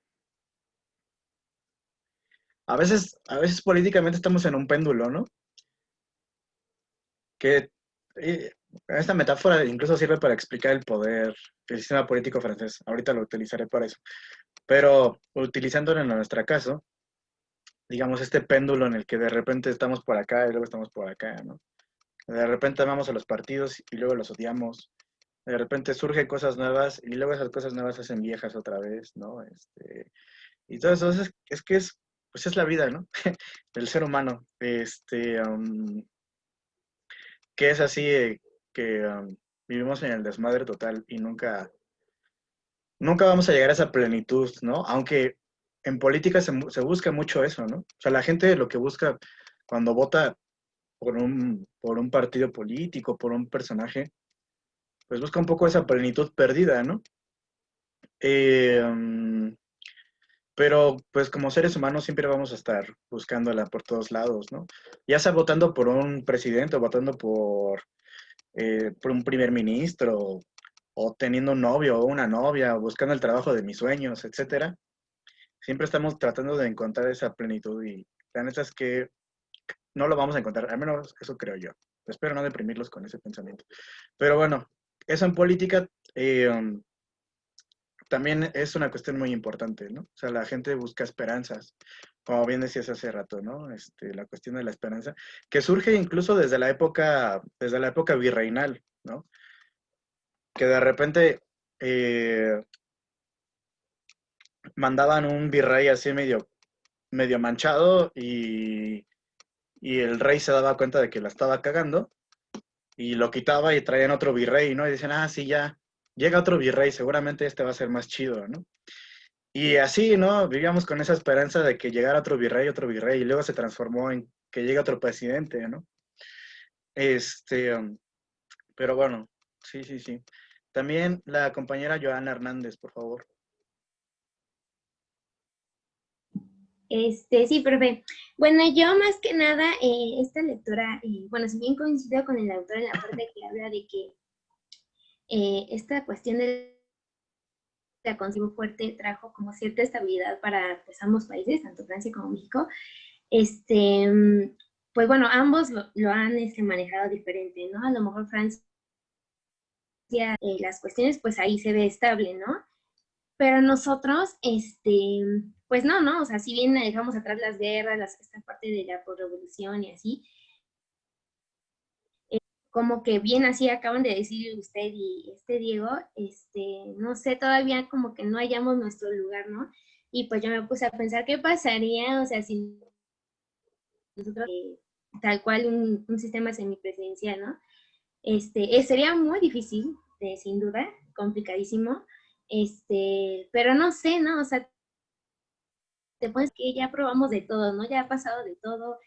a veces políticamente estamos en un péndulo, ¿no? Que eh, esta metáfora incluso sirve para explicar el poder del sistema político francés. Ahorita lo utilizaré para eso. Pero utilizándolo en nuestro caso, digamos, este péndulo en el que de repente estamos por acá y luego estamos por acá, ¿no? De repente amamos a los partidos y luego los odiamos. De repente surgen cosas nuevas y luego esas cosas nuevas se hacen viejas otra vez, ¿no? Y todo eso pues es la vida, ¿no? Del ser humano. Que es así, que vivimos en el desmadre total y nunca vamos a llegar a esa plenitud, ¿no? Aunque en política se busca mucho eso, ¿no? O sea, la gente lo que busca cuando vota por un partido político, por un personaje, pues busca un poco esa plenitud perdida, ¿no? Pero pues como seres humanos siempre vamos a estar buscándola por todos lados, ¿no? Ya sea votando por un presidente o votando por un primer ministro o teniendo un novio o una novia o buscando el trabajo de mis sueños, etcétera. Siempre estamos tratando de encontrar esa plenitud y la neta es que no lo vamos a encontrar, al menos eso creo yo. Espero no deprimirlos con ese pensamiento. Pero bueno, eso en política también es una cuestión muy importante, ¿no? O sea, la gente busca esperanzas, como bien decías hace rato, ¿no? La cuestión de la esperanza, que surge incluso desde la época virreinal, ¿no? Que de repente mandaban un virrey así medio manchado y el rey se daba cuenta de que la estaba cagando y lo quitaba y traían otro virrey, ¿no? Y dicen, sí, ya, llega otro virrey, seguramente este va a ser más chido, ¿no? Y así, ¿no? Vivíamos con esa esperanza de que llegara otro virrey, y luego se transformó en que llegue otro presidente, ¿no? Pero bueno, sí, sí, sí. También la compañera Joana Hernández, por favor. Sí, profe. Bueno, yo más que nada, esta lectura, bueno, si bien coincido con el autor en la parte que habla de que esta cuestión de la consumo fuerte trajo como cierta estabilidad para pues, ambos países, tanto Francia como México, pues bueno, ambos lo han manejado diferente, ¿no? A lo mejor Francia las cuestiones, pues ahí se ve estable, ¿no? Pero nosotros, pues no, o sea, si bien dejamos atrás las guerras, esta parte de la revolución y así, como que bien así acaban de decir usted y Diego, no sé, todavía como que no hallamos nuestro lugar, ¿no? Y pues yo me puse a pensar qué pasaría, o sea, si nosotros, tal cual un sistema semipresidencial, ¿no? Sería muy difícil, sin duda, complicadísimo, pero no sé, ¿no? O sea, te pones que ya probamos de todo, ¿no? Ya ha pasado de todo,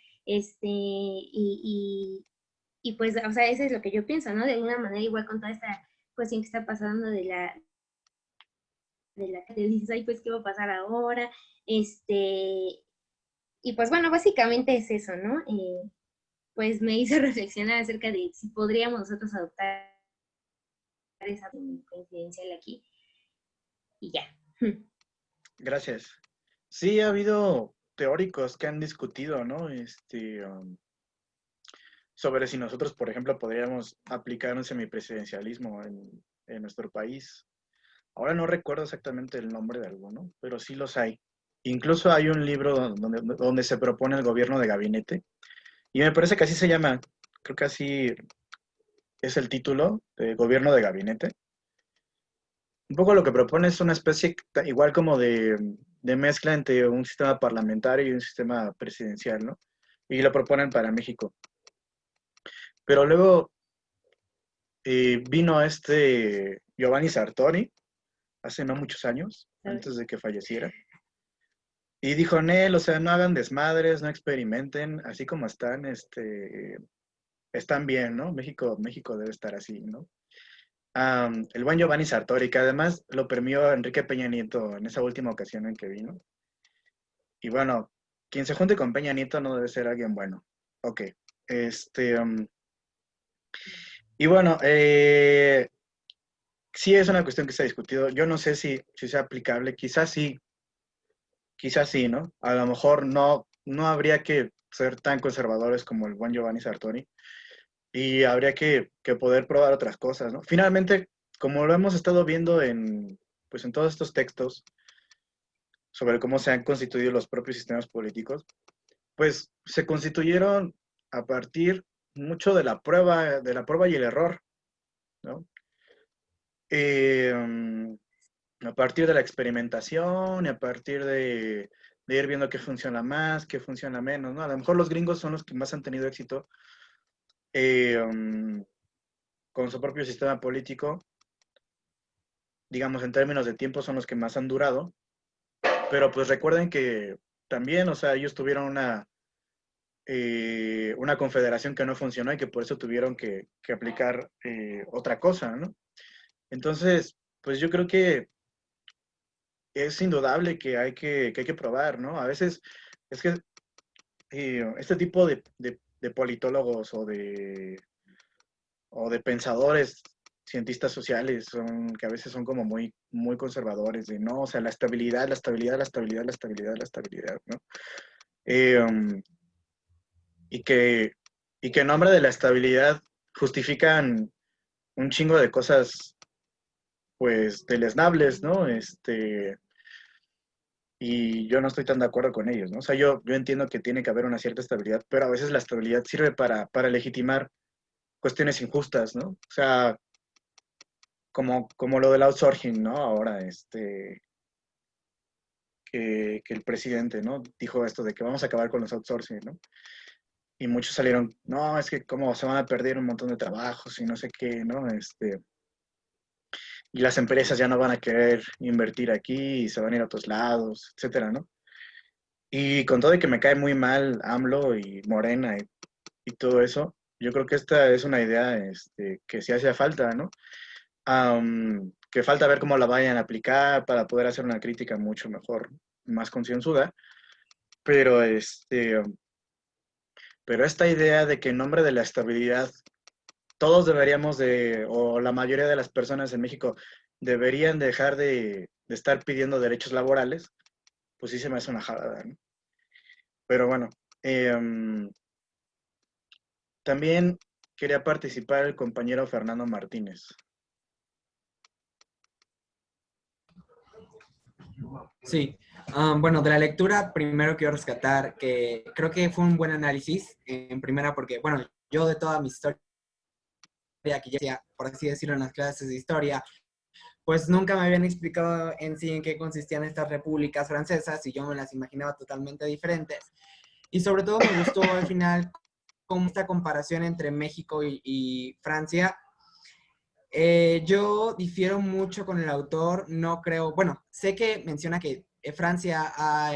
y pues, o sea, eso es lo que yo pienso, ¿no? De alguna manera, igual con toda esta cuestión que está pasando de la que dices, ay, pues, ¿qué va a pasar ahora? Y pues, bueno, básicamente es eso, ¿no? Pues me hizo reflexionar acerca de si podríamos nosotros adoptar esa coincidencial aquí. Y ya. Gracias. Sí, ha habido teóricos que han discutido, ¿no? Sobre si nosotros, por ejemplo, podríamos aplicar un semipresidencialismo en nuestro país. Ahora no recuerdo exactamente el nombre de alguno, pero sí los hay. Incluso hay un libro donde se propone el gobierno de gabinete, y me parece que así se llama, creo que así es el título, de gobierno de gabinete. Un poco lo que propone es una especie igual como de mezcla entre un sistema parlamentario y un sistema presidencial, ¿no? Y lo proponen para México. Pero luego vino Giovanni Sartori, hace no muchos años, antes de que falleciera, y dijo, Nel, o sea, no hagan desmadres, no experimenten, así como están, están bien, ¿no? México debe estar así, ¿no? El buen Giovanni Sartori, que además lo premió Enrique Peña Nieto en esa última ocasión en que vino. Y bueno, quien se junte con Peña Nieto no debe ser alguien bueno. Ok. Y bueno, sí es una cuestión que se ha discutido. Yo no sé si sea aplicable. Quizás sí, ¿no? A lo mejor no habría que ser tan conservadores como el buen Giovanni Sartori. Y habría que poder probar otras cosas, ¿no? Finalmente, como lo hemos estado viendo pues en todos estos textos sobre cómo se han constituido los propios sistemas políticos, pues se constituyeron a partir mucho de la prueba y el error, ¿no? A partir de la experimentación y a partir de ir viendo qué funciona más, qué funciona menos, ¿no? A lo mejor los gringos son los que más han tenido éxito con su propio sistema político, digamos, en términos de tiempo son los que más han durado, pero pues recuerden que también, o sea, ellos tuvieron una confederación que no funcionó y que por eso tuvieron que aplicar otra cosa, ¿no? Entonces, pues yo creo que es indudable que hay que probar, ¿no? A veces es que este tipo de politólogos o de pensadores, cientistas sociales, que a veces son como muy, muy conservadores, de no, o sea, la estabilidad, ¿no? Y que en nombre de la estabilidad justifican un chingo de cosas, pues, deleznables, ¿no? Y yo no estoy tan de acuerdo con ellos, ¿no? O sea, yo entiendo que tiene que haber una cierta estabilidad, pero a veces la estabilidad sirve para legitimar cuestiones injustas, ¿no? O sea, como lo del outsourcing, ¿no? Ahora, que el presidente, ¿no? Dijo esto de que vamos a acabar con los outsourcing, ¿no? Y muchos salieron, no, es que cómo se van a perder un montón de trabajos y no sé qué, ¿no? Y las empresas ya no van a querer invertir aquí y se van a ir a otros lados, etcétera, ¿no? Y con todo y que me cae muy mal AMLO y Morena y todo eso, yo creo que esta es una idea que sí hacía falta, ¿no? Que falta ver cómo la vayan a aplicar para poder hacer una crítica mucho mejor, más concienzuda, pero pero esta idea de que en nombre de la estabilidad todos deberíamos o la mayoría de las personas en México deberían dejar de estar pidiendo derechos laborales, pues sí se me hace una jalada, ¿no? Pero bueno, también quería participar el compañero Fernando Martínez. Sí, bueno, de la lectura primero quiero rescatar que creo que fue un buen análisis en primera porque, bueno, yo de toda mi historia que ya hacía, por así decirlo, en las clases de historia, pues nunca me habían explicado en sí en qué consistían estas repúblicas francesas y yo me las imaginaba totalmente diferentes. Y sobre todo me gustó al final como esta comparación entre México y Francia. Yo difiero mucho con el autor, no creo, bueno, sé que menciona que Francia ha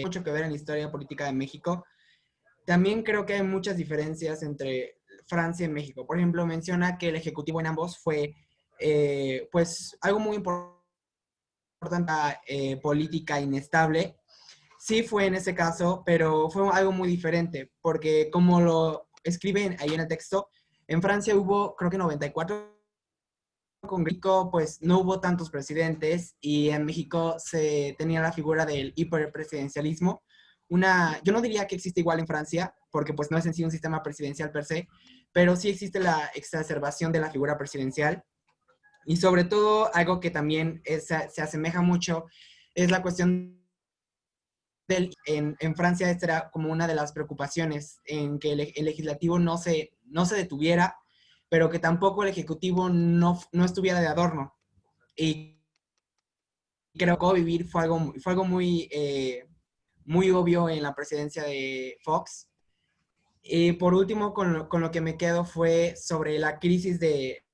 mucho que ver en la historia política de México. También creo que hay muchas diferencias entre Francia y México. Por ejemplo, menciona que el ejecutivo en ambos fue, pues, algo muy importante, política inestable. Sí fue en ese caso, pero fue algo muy diferente, porque como lo escriben ahí en el texto, en Francia hubo, creo que 94 con México, pues no hubo tantos presidentes y en México se tenía la figura del hiperpresidencialismo. Yo no diría que existe igual en Francia, porque pues no es en sí un sistema presidencial per se, pero sí existe la exacerbación de la figura presidencial. Y sobre todo, algo que también se asemeja mucho es la cuestión en Francia. Esta era como una de las preocupaciones, en que el legislativo no se detuviera, pero que tampoco el ejecutivo no estuviera de adorno. Y creo que vivir fue algo muy, muy obvio en la presidencia de Fox. Y por último, con lo que me quedo fue sobre la crisis de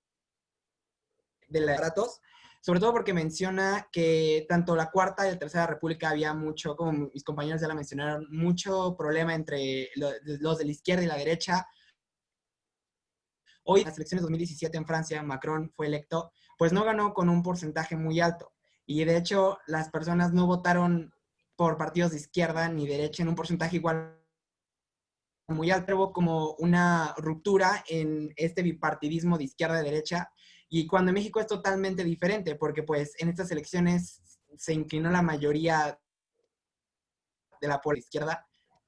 los tratos, sobre todo porque menciona que tanto la Cuarta y la Tercera República había mucho, como mis compañeros ya la mencionaron, mucho problema entre los de la izquierda y la derecha. Hoy, en las elecciones 2017 en Francia, Macron fue electo, pues no ganó con un porcentaje muy alto. Y de hecho, las personas no votaron por partidos de izquierda ni derecha en un porcentaje igual muy alto. Hubo como una ruptura en este bipartidismo de izquierda y derecha. Y cuando en México es totalmente diferente, porque pues en estas elecciones se inclinó la mayoría de la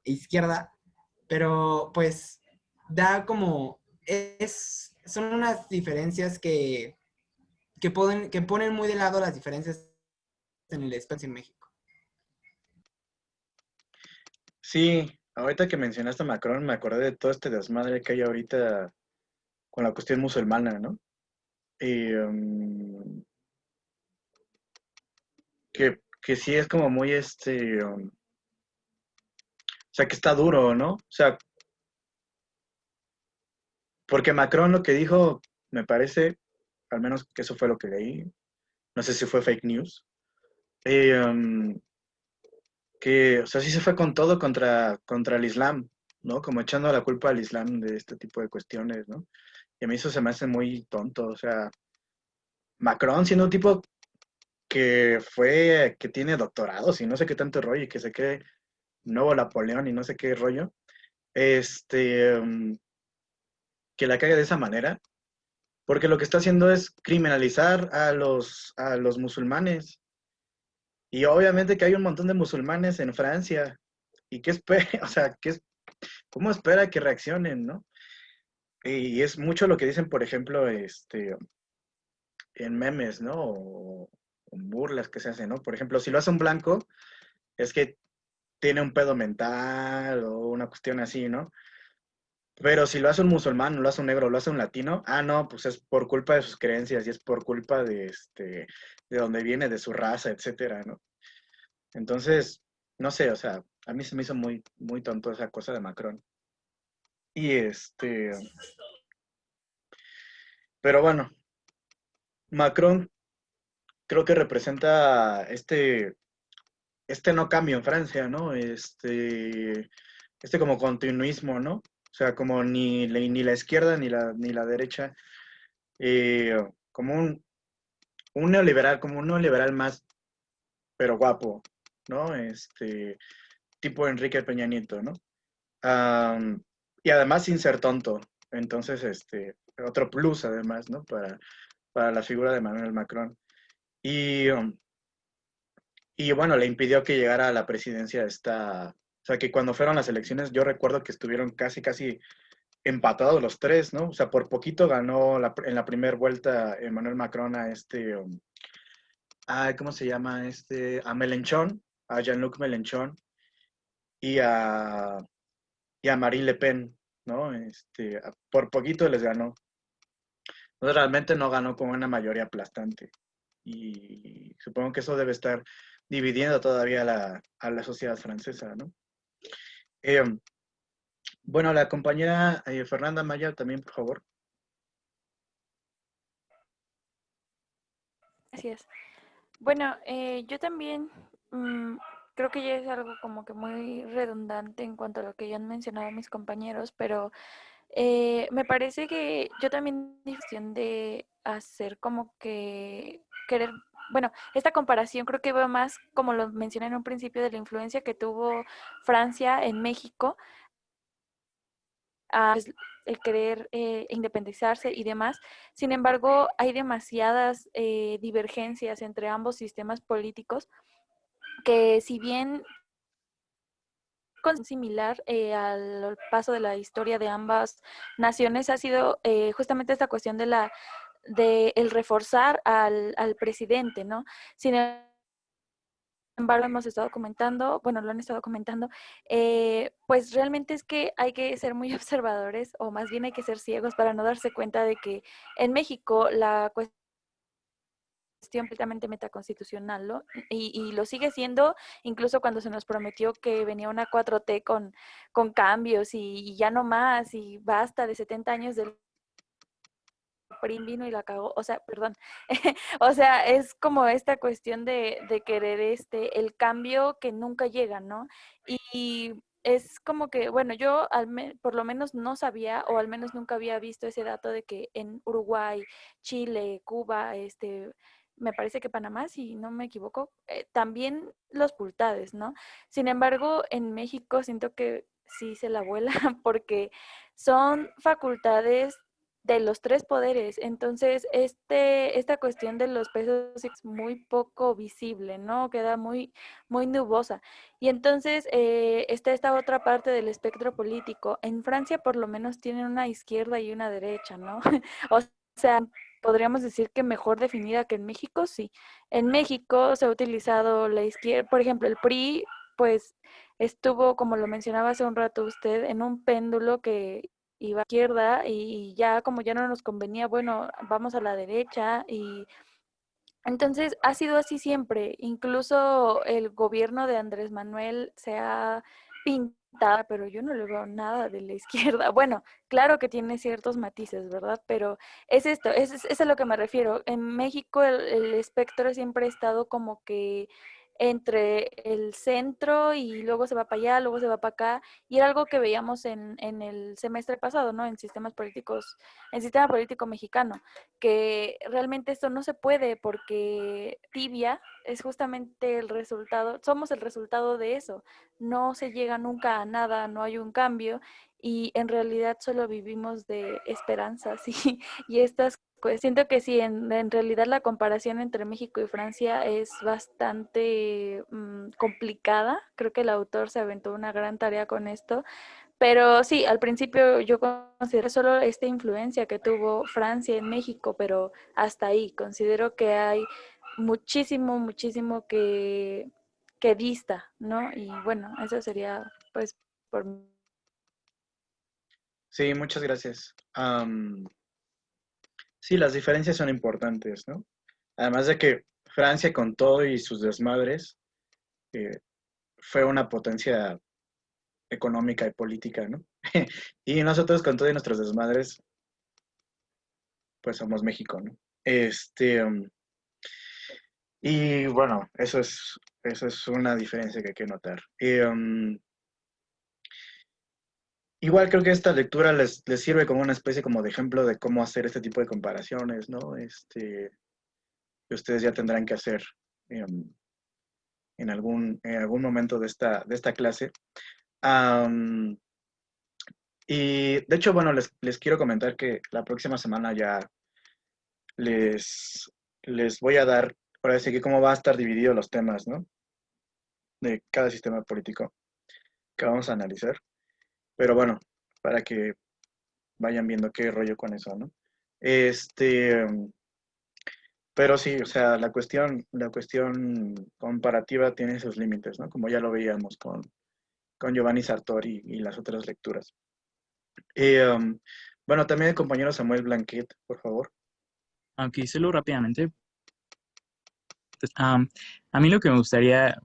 izquierda, pero pues da como, son unas diferencias que ponen muy de lado las diferencias en el espacio en México. Sí, ahorita que mencionaste a Macron, me acordé de todo este desmadre que hay ahorita con la cuestión musulmana, ¿no? Y que sí es como muy o sea, que está duro, ¿no? O sea, porque Macron lo que dijo, me parece, al menos que eso fue lo que leí, no sé si fue fake news, eh, um, que, o sea, sí se fue con todo contra el Islam, ¿no? Como echando la culpa al Islam de este tipo de cuestiones, ¿no? Y a mí eso se me hace muy tonto, o sea, Macron siendo un tipo que tiene doctorados y no sé qué tanto rollo y que se cree nuevo Napoleón y no sé qué rollo, que la cague de esa manera, porque lo que está haciendo es criminalizar a los musulmanes. Y obviamente que hay un montón de musulmanes en Francia. ¿Y qué espera? O sea, ¿cómo espera que reaccionen, no? Y es mucho lo que dicen, por ejemplo, en memes, ¿no? O en burlas que se hacen, ¿no? Por ejemplo, si lo hace un blanco, es que tiene un pedo mental o una cuestión así, ¿no? Pero si lo hace un musulmán, lo hace un negro, lo hace un latino, no, pues es por culpa de sus creencias y es por culpa de dónde viene, de su raza, etcétera, ¿no? Entonces, no sé, o sea, a mí se me hizo muy, muy tonto esa cosa de Macron. Y pero bueno, Macron creo que representa este no cambio en Francia, ¿no? Como continuismo, ¿no? O sea, como ni la izquierda ni la derecha, como un neoliberal, como un neoliberal más, pero guapo, ¿no? Tipo Enrique Peña Nieto, ¿no? Y además sin ser tonto. Entonces, otro plus además, ¿no? Para la figura de Emmanuel Macron. Y bueno, le impidió que llegara a la presidencia o sea, que cuando fueron las elecciones, yo recuerdo que estuvieron casi empatados los tres, ¿no? O sea, por poquito ganó en la primera vuelta Emmanuel Macron ¿cómo se llama? A Mélenchon, a Jean-Luc Mélenchon y a Marine Le Pen, ¿no? Por poquito les ganó. Entonces realmente no ganó con una mayoría aplastante. Y supongo que eso debe estar dividiendo todavía a la sociedad francesa, ¿no? Eh, bueno, la compañera Fernanda Maya también, por favor. Gracias. Bueno, yo también creo que ya es algo como que muy redundante en cuanto a lo que ya han mencionado mis compañeros, pero me parece que yo también cuestión de hacer como que querer, bueno, esta comparación creo que veo más, como lo mencioné en un principio, de la influencia que tuvo Francia en México, pues, el querer independizarse y demás. Sin embargo, hay demasiadas divergencias entre ambos sistemas políticos que, si bien similar al paso de la historia de ambas naciones, ha sido justamente esta cuestión de el reforzar al presidente, ¿no? Sin embargo, hemos estado comentando, bueno, lo han estado comentando, pues realmente es que hay que ser muy observadores, o más bien hay que ser ciegos para no darse cuenta de que en México la cuestión completamente metaconstitucional, ¿no? Y lo sigue siendo, incluso cuando se nos prometió que venía una 4T con cambios y ya no más, y basta de 70 años del PRI vino y la cagó, o sea, perdón, o sea, es como esta cuestión de querer el cambio que nunca llega, ¿no? Y es como que, bueno, yo por lo menos no sabía, o al menos nunca había visto ese dato de que en Uruguay, Chile, Cuba, me parece que Panamá, si no me equivoco, también los pultades, ¿no? Sin embargo, en México siento que sí se la vuela porque son facultades de los tres poderes. Entonces, esta cuestión de los pesos es muy poco visible, ¿no? Queda muy, muy nubosa. Y entonces está esta otra parte del espectro político. En Francia, por lo menos, tienen una izquierda y una derecha, ¿no? O sea, podríamos decir que mejor definida que en México, sí. En México se ha utilizado la izquierda, por ejemplo, el PRI, pues estuvo, como lo mencionaba hace un rato usted, en un péndulo que iba a la izquierda, y ya como ya no nos convenía, bueno, vamos a la derecha, y entonces ha sido así siempre. Incluso el gobierno de Andrés Manuel se ha pintado, pero yo no le veo nada de la izquierda. Bueno, claro que tiene ciertos matices, ¿verdad? Pero es esto, es a lo que me refiero. En México el espectro siempre ha estado como que entre el centro, y luego se va para allá, luego se va para acá, y era algo que veíamos en el semestre pasado, ¿no? En sistemas políticos, en sistema político mexicano, que realmente esto no se puede, porque tibia es justamente el resultado, somos el resultado de eso. No se llega nunca a nada, no hay un cambio, y en realidad solo vivimos de esperanzas y estas siento que sí, en realidad la comparación entre México y Francia es bastante complicada. Creo que el autor se aventó una gran tarea con esto, pero sí, al principio yo considero solo esta influencia que tuvo Francia en México, pero hasta ahí. Considero que hay muchísimo, muchísimo que dista, ¿no? Y bueno, eso sería pues por mí. Sí, muchas gracias. Sí, las diferencias son importantes, ¿no? Además de que Francia, con todo y sus desmadres, eh, fue una potencia económica y política, ¿no? Y nosotros, con todo y nuestros desmadres, pues somos México, ¿no? Y bueno, eso es una diferencia que hay que notar. Igual creo que esta lectura les sirve como una especie como de ejemplo de cómo hacer este tipo de comparaciones, ¿no? Que ustedes ya tendrán que hacer en algún momento de esta clase. Y de hecho, bueno, les quiero comentar que la próxima semana ya les, les voy a dar, para decir cómo va a estar dividido los temas, ¿no? De cada sistema político que vamos a analizar. Pero bueno, para que vayan viendo qué rollo con eso, ¿no? Pero sí, o sea, la cuestión comparativa tiene sus límites, ¿no? Como ya lo veíamos con Giovanni Sartori y las otras lecturas. Y, bueno, también el compañero Samuel Blanquet, por favor. Aunque hice rápidamente, pues, a mí lo que me gustaría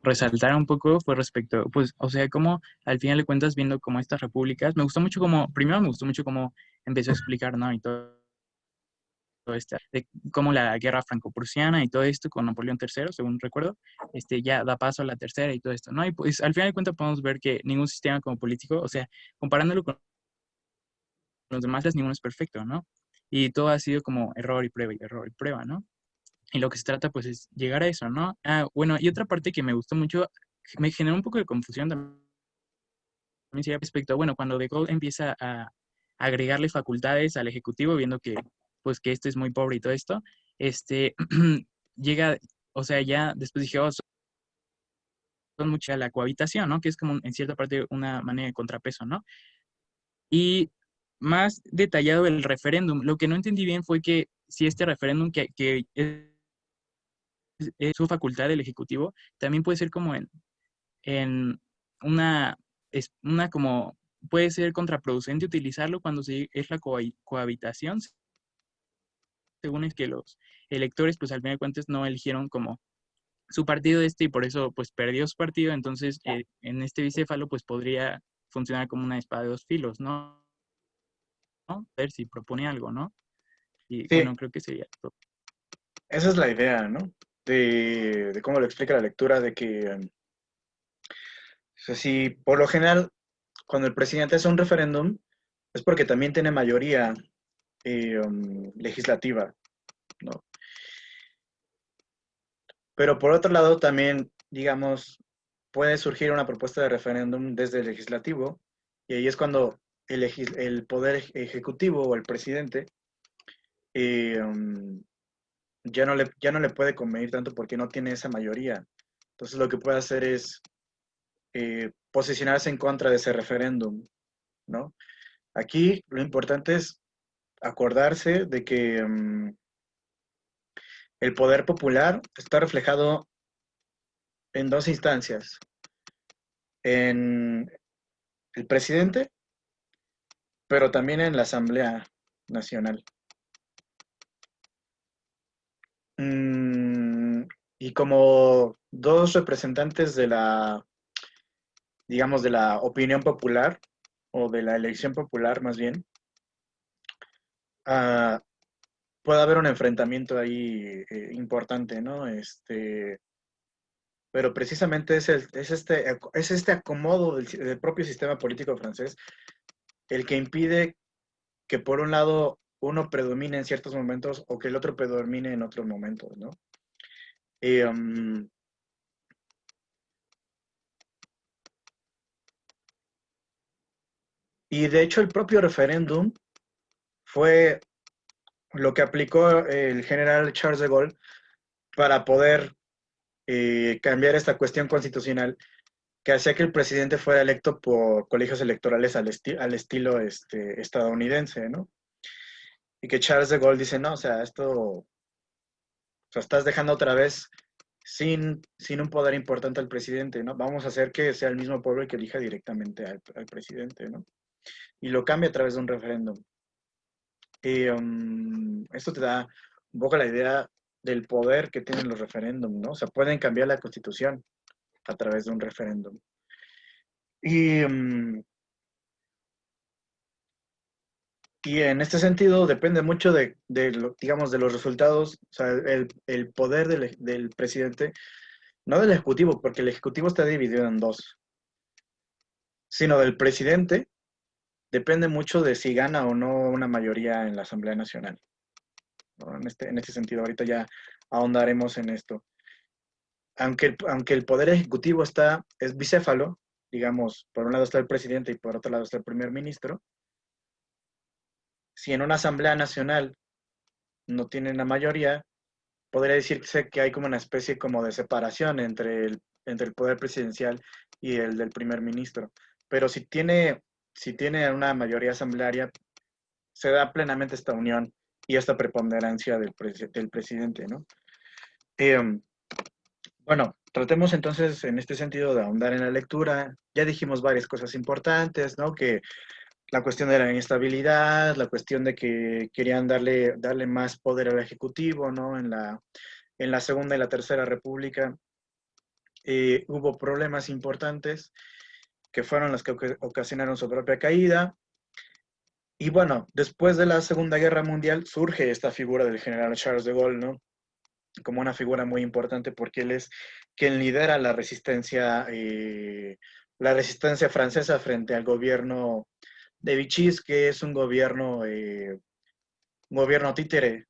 resaltar un poco fue respecto, pues, o sea, como al final de cuentas, viendo como estas repúblicas, me gustó mucho como, primero me gustó mucho como empezó a explicar, ¿no? Y todo esto, de cómo la guerra franco-prusiana y todo esto con Napoleón III, según recuerdo, ya da paso a la tercera y todo esto, ¿no? Y pues al final de cuentas podemos ver que ningún sistema como político, o sea, comparándolo con los demás, ninguno es perfecto, ¿no? Y todo ha sido como error y prueba, ¿no? Y lo que se trata, pues, es llegar a eso, ¿no? Bueno, y otra parte que me gustó mucho, me generó un poco de confusión también respecto a, bueno, cuando De Gaulle empieza a agregarle facultades al Ejecutivo, viendo que, pues, que este es muy pobre y todo esto, llega, o sea, ya después dije, oh, son mucha la cohabitación, ¿no? Que es como, en cierta parte, una manera de contrapeso, ¿no? Y más detallado el referéndum. Lo que no entendí bien fue que si este referéndum que es su facultad del Ejecutivo, también puede ser como en una, una como, puede ser contraproducente utilizarlo cuando es la cohabitación, según es que los electores, pues al final de cuentas no eligieron como su partido y por eso pues perdió su partido, entonces en este bicéfalo pues podría funcionar como una espada de dos filos, ¿no? A ver si propone algo, ¿no? Y Sí, bueno, creo que sería todo. esa es la idea, ¿no? De cómo lo explica la lectura, de que, o sea, si por lo general, cuando el presidente hace un referéndum, es porque también tiene mayoría legislativa, ¿no? Pero por otro lado, también, digamos, puede surgir una propuesta de referéndum desde el legislativo, y ahí es cuando el poder ejecutivo o el presidente eh, um, ya no le puede convenir tanto porque no tiene esa mayoría. Entonces lo que puede hacer es posicionarse en contra de ese referéndum, ¿no? Aquí lo importante es acordarse de que el poder popular está reflejado en dos instancias, en el presidente, pero también en la Asamblea Nacional. Mm, y como dos representantes de la, digamos, de la opinión popular, o de la elección popular más bien, ah, puede haber un enfrentamiento ahí importante, ¿no? Pero precisamente es este acomodo del propio sistema político francés el que impide que por un lado uno predomine en ciertos momentos o que el otro predomine en otros momentos, ¿no? Y, y de hecho el propio referéndum fue lo que aplicó el general Charles de Gaulle para poder cambiar esta cuestión constitucional que hacía que el presidente fuera electo por colegios electorales al estilo estadounidense, ¿no? Y que Charles de Gaulle dice, no, o sea, o sea, estás dejando otra vez sin un poder importante al presidente, ¿no? Vamos a hacer que sea el mismo pueblo el que elija directamente al presidente, ¿no? Y lo cambia a través de un referéndum. Y esto te da un poco la idea del poder que tienen los referéndums, ¿no? O sea, pueden cambiar la constitución a través de un referéndum. Y, y en este sentido depende mucho digamos, de los resultados, o sea, el poder del presidente, no del ejecutivo, porque el ejecutivo está dividido en dos, sino del presidente, depende mucho de si gana o no una mayoría en la Asamblea Nacional, ¿no? En este sentido, ahorita ya ahondaremos en esto. Aunque el poder ejecutivo es bicéfalo, digamos, por un lado está el presidente y por otro lado está el primer ministro, si en una Asamblea Nacional no tienen la mayoría, podría decirse que hay como una especie como de separación entre el poder presidencial y el del primer ministro. Pero si tiene una mayoría asamblearia, se da plenamente esta unión y esta preponderancia del presidente, ¿no? Bueno, tratemos entonces en este sentido de ahondar en la lectura. Ya dijimos varias cosas importantes, ¿no? Que la cuestión de la inestabilidad, la cuestión de que querían darle más poder al Ejecutivo, ¿no? En la Segunda y la Tercera República hubo problemas importantes que fueron los que ocasionaron su propia caída. Y bueno, después de la Segunda Guerra Mundial surge esta figura del general Charles de Gaulle, ¿no? Como una figura muy importante porque él es quien lidera la resistencia francesa frente al gobierno de Vichy, que es un gobierno títere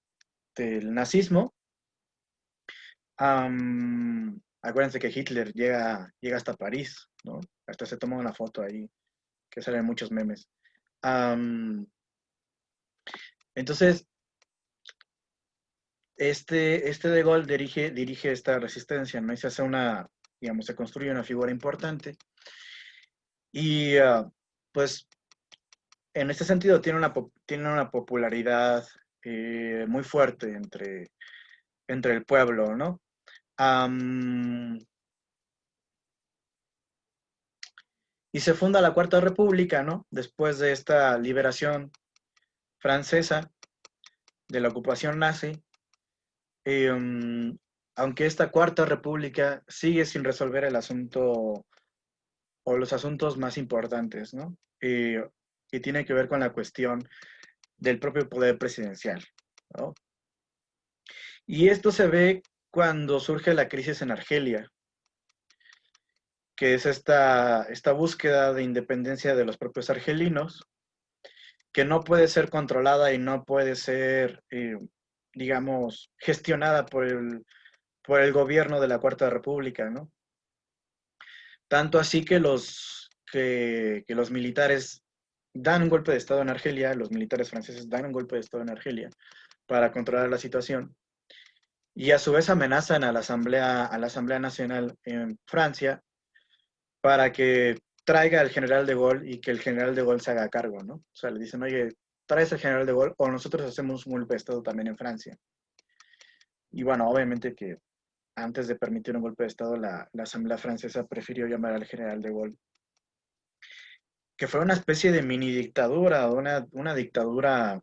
del nazismo. Acuérdense que Hitler llega hasta París, ¿no? Hasta se toma una foto ahí, que salen muchos memes. Entonces, este de Gaulle dirige esta resistencia, ¿no? Y se hace se construye una figura importante. Y pues, en este sentido, tiene una popularidad muy fuerte entre el pueblo, ¿no? Y se funda la Cuarta República, ¿no? Después de esta liberación francesa de la ocupación nazi. Aunque esta Cuarta República sigue sin resolver el asunto o los asuntos más importantes, ¿no? Que tiene que ver con la cuestión del propio poder presidencial, ¿no? Y esto se ve cuando surge la crisis en Argelia, que es esta búsqueda de independencia de los propios argelinos, que no puede ser controlada y no puede ser, digamos, gestionada por el gobierno de la Cuarta República, ¿no? Tanto así que los militares dan un golpe de Estado en Argelia, los militares franceses dan un golpe de Estado en Argelia para controlar la situación, y a su vez amenazan a la Asamblea Nacional en Francia para que traiga al general de Gaulle y que el general de Gaulle se haga cargo, ¿no? O sea, le dicen, oye, traes al general de Gaulle o nosotros hacemos un golpe de Estado también en Francia. Y bueno, obviamente que antes de permitir un golpe de Estado, la Asamblea Francesa prefirió llamar al general de Gaulle, que fue una especie de mini dictadura, una dictadura,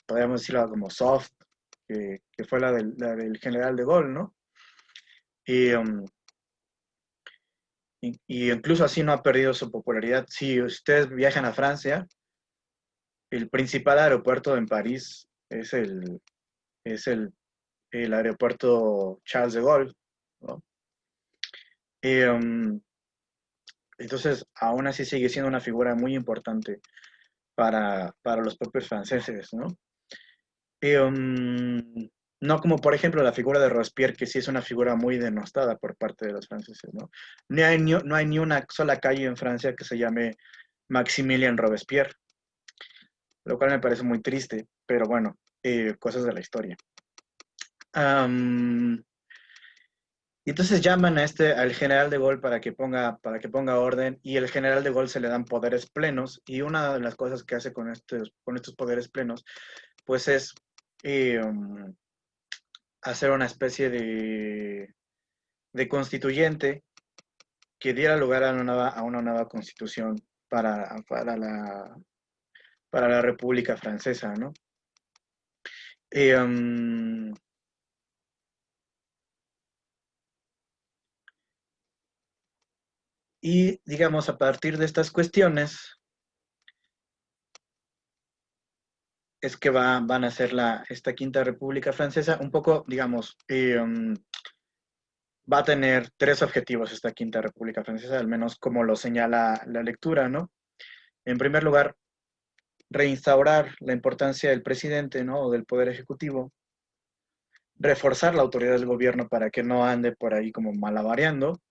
podríamos decirlo como soft, que fue la del general de Gaulle, ¿no? Y incluso así no ha perdido su popularidad. Si ustedes viajan a Francia, el principal aeropuerto en París es el aeropuerto Charles de Gaulle, ¿no? Entonces, aún así sigue siendo una figura muy importante para los propios franceses, ¿no? No como, por ejemplo, la figura de Robespierre, que sí es una figura muy denostada por parte de los franceses, ¿no? No hay ni una sola calle en Francia que se llame Maximilien Robespierre, lo cual me parece muy triste, pero bueno, cosas de la historia. Y entonces llaman al general de Gaulle para que ponga orden, y el general de Gaulle se le dan poderes plenos, y una de las cosas que hace con estos poderes plenos, pues es hacer una especie de constituyente que diera lugar a una nueva constitución para la República Francesa, ¿no? Y, digamos, a partir de estas cuestiones, es que van a hacer esta Quinta República Francesa. Un poco, digamos, va a tener 3 objetivos esta Quinta República Francesa, al menos como lo señala la lectura, ¿no? En primer lugar, reinstaurar la importancia del presidente, ¿no? O del poder ejecutivo, reforzar la autoridad del gobierno para que no ande por ahí como malabareando,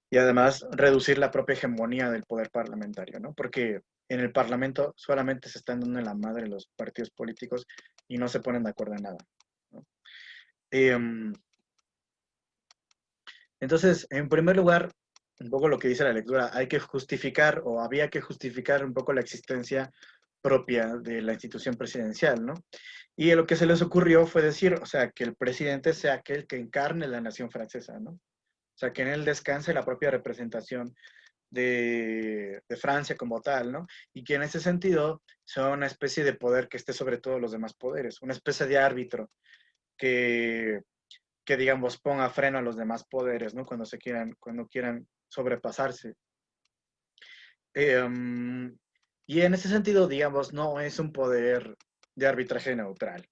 y además reducir la propia hegemonía del poder parlamentario, ¿no? Porque en el Parlamento solamente se están dando en la madre los partidos políticos y no se ponen de acuerdo en nada, ¿no? Entonces, en primer lugar, un poco lo que dice la lectura, hay que justificar, o había que justificar un poco la existencia propia de la institución presidencial, ¿no? Y lo que se les ocurrió fue decir, o sea, que el presidente sea aquel que encarne la nación francesa, ¿no? O sea, que en él descanse la propia representación de Francia como tal, ¿no? Y que en ese sentido sea una especie de poder que esté sobre todos los demás poderes, una especie de árbitro que digamos, ponga freno a los demás poderes, ¿no? Cuando quieran sobrepasarse. Y en ese sentido, digamos, no es un poder de arbitraje neutral,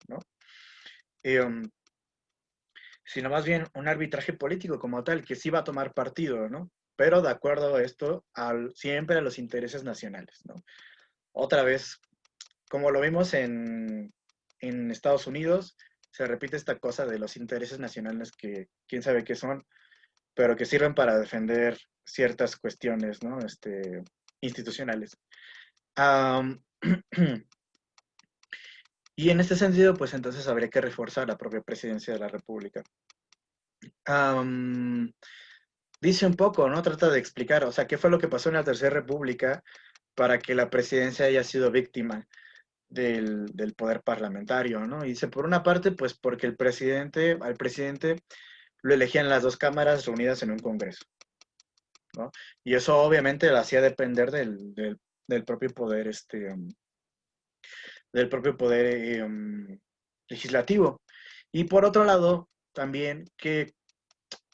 ¿no? Sino más bien un arbitraje político como tal, que sí va a tomar partido, ¿no? Pero de acuerdo a esto, siempre a los intereses nacionales, ¿no? Otra vez, como lo vimos en Estados Unidos, se repite esta cosa de los intereses nacionales que quién sabe qué son, pero que sirven para defender ciertas cuestiones, ¿no? Institucionales. Y en este sentido, pues entonces habría que reforzar la propia presidencia de la República. Dice un poco, ¿no? Trata de explicar, o sea, qué fue lo que pasó en la Tercera República para que la presidencia haya sido víctima del poder parlamentario, ¿no? Y dice, por una parte, pues porque al presidente lo elegían las dos cámaras reunidas en un congreso, ¿no? Y eso obviamente lo hacía depender del propio poder, del propio poder legislativo. Y por otro lado, también que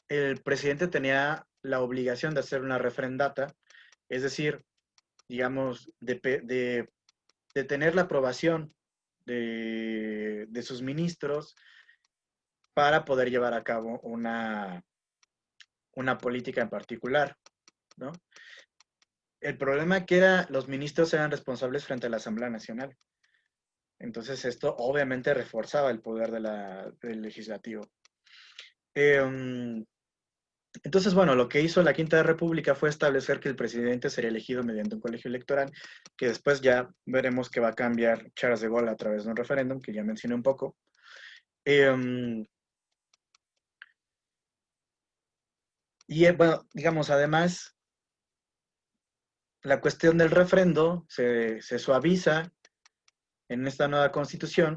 el presidente tenía la obligación de hacer una referendata, es decir, digamos, de tener la aprobación de sus ministros para poder llevar a cabo una política en particular, ¿no? El problema que los ministros eran responsables frente a la Asamblea Nacional. Entonces esto obviamente reforzaba el poder del legislativo. Entonces, bueno, lo que hizo la Quinta República fue establecer que el presidente sería elegido mediante un colegio electoral, que después ya veremos que va a cambiar Charles de Gaulle a través de un referéndum, que ya mencioné un poco. Y bueno, digamos, además, la cuestión del refrendo se suaviza en esta nueva constitución,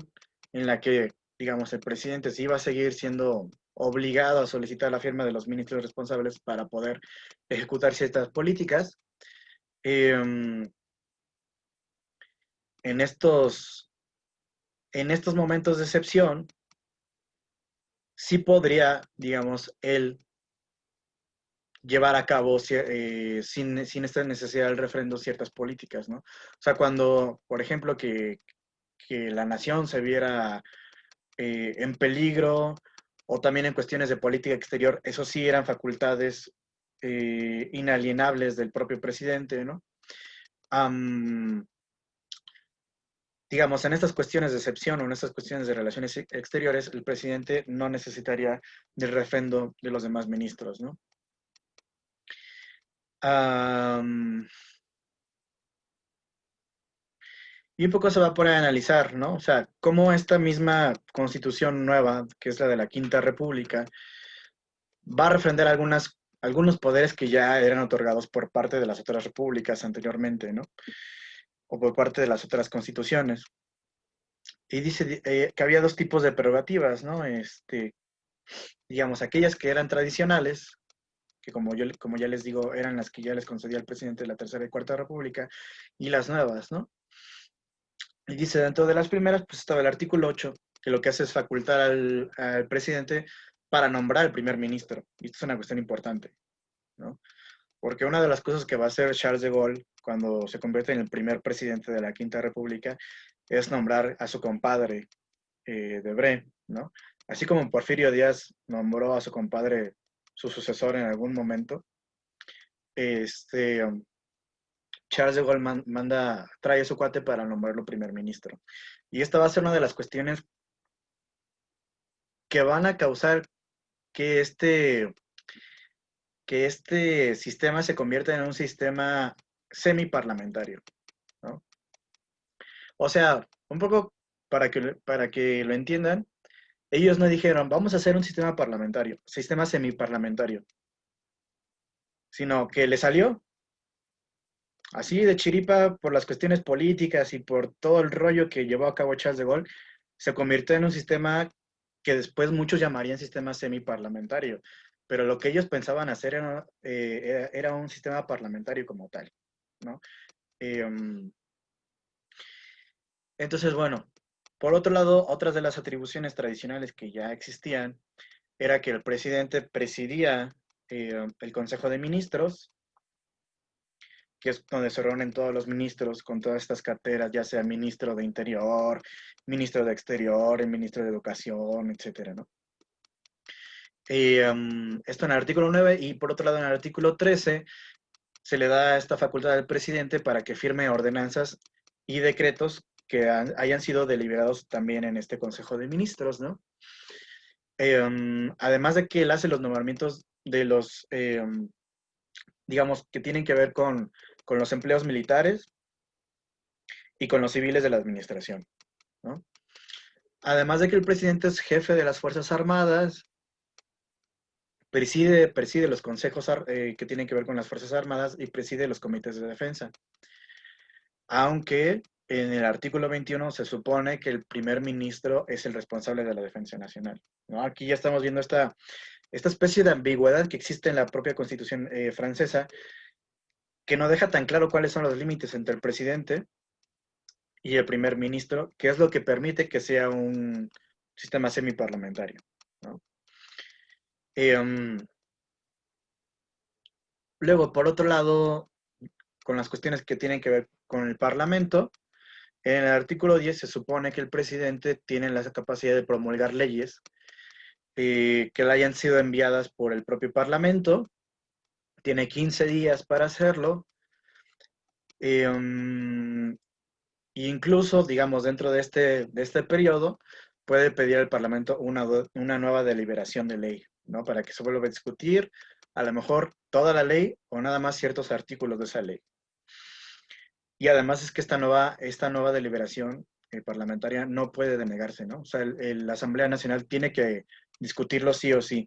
en la que, digamos, el presidente sí iba a seguir siendo obligado a solicitar la firma de los ministros responsables para poder ejecutar ciertas políticas. En estos momentos de excepción, sí podría, digamos, él llevar a cabo sin esta necesidad del refrendo ciertas políticas, ¿no? O sea, cuando, por ejemplo, que la nación se viera en peligro, o también en cuestiones de política exterior, eso sí eran facultades inalienables del propio presidente, ¿no? Digamos, en estas cuestiones de excepción o en estas cuestiones de relaciones exteriores, el presidente no necesitaría del refrendo de los demás ministros, ¿no? Y un poco se va a poner a analizar, ¿no? O sea, cómo esta misma constitución nueva, que es la de la Quinta República, va a refrendar algunos poderes que ya eran otorgados por parte de las otras repúblicas anteriormente, ¿no? O por parte de las otras constituciones. Y dice que había dos tipos de prerrogativas, ¿no? Digamos, aquellas que eran tradicionales, que como ya les digo, eran las que ya les concedía el presidente de la Tercera y Cuarta República, y las nuevas, ¿no? Y dice, dentro de las primeras, pues estaba el artículo 8, que lo que hace es facultar al presidente para nombrar al primer ministro. Y esto es una cuestión importante, ¿no? Porque una de las cosas que va a hacer Charles de Gaulle cuando se convierte en el primer presidente de la Quinta República es nombrar a su compadre Debré, ¿no? Así como Porfirio Díaz nombró a su compadre su sucesor en algún momento, Charles de Gaulle trae a su cuate para nombrarlo primer ministro. Y esta va a ser una de las cuestiones que van a causar que este sistema se convierta en un sistema semiparlamentario, ¿no? O sea, un poco para que lo entiendan, ellos no dijeron, vamos a hacer un sistema parlamentario, sistema semiparlamentario, sino que le salió así de chiripa, por las cuestiones políticas y por todo el rollo que llevó a cabo Charles de Gaulle, se convirtió en un sistema que después muchos llamarían sistema semiparlamentario, pero lo que ellos pensaban hacer era un sistema parlamentario como tal, ¿no? Entonces, bueno, por otro lado, otras de las atribuciones tradicionales que ya existían era que el presidente presidía el Consejo de Ministros, que es donde se reúnen todos los ministros con todas estas carteras, ya sea ministro de Interior, ministro de Exterior, el ministro de Educación, etcétera, ¿no? Esto en el artículo 9, y por otro lado en el artículo 13 se le da esta facultad al presidente para que firme ordenanzas y decretos que hayan sido deliberados también en este Consejo de Ministros, ¿no? Además de que él hace los nombramientos de los, digamos, que tienen que ver con los empleos militares y con los civiles de la administración, ¿no? Además de que el presidente es jefe de las Fuerzas Armadas, preside los consejos que tienen que ver con las Fuerzas Armadas y preside los comités de defensa. Aunque en el artículo 21 se supone que el primer ministro es el responsable de la defensa nacional, ¿no? Aquí ya estamos viendo esta especie de ambigüedad que existe en la propia Constitución francesa, que no deja tan claro cuáles son los límites entre el presidente y el primer ministro, que es lo que permite que sea un sistema semiparlamentario, ¿no? Luego, por otro lado, con las cuestiones que tienen que ver con el Parlamento, en el artículo 10 se supone que el presidente tiene la capacidad de promulgar leyes que le hayan sido enviadas por el propio Parlamento. Tiene 15 días para hacerlo. Incluso, digamos, dentro de este periodo, puede pedir al Parlamento una nueva deliberación de ley, ¿no? Para que se vuelva a discutir, a lo mejor toda la ley o nada más ciertos artículos de esa ley. Y además es que esta nueva deliberación parlamentaria no puede denegarse, ¿no? O sea, la Asamblea Nacional tiene que discutirlo sí o sí.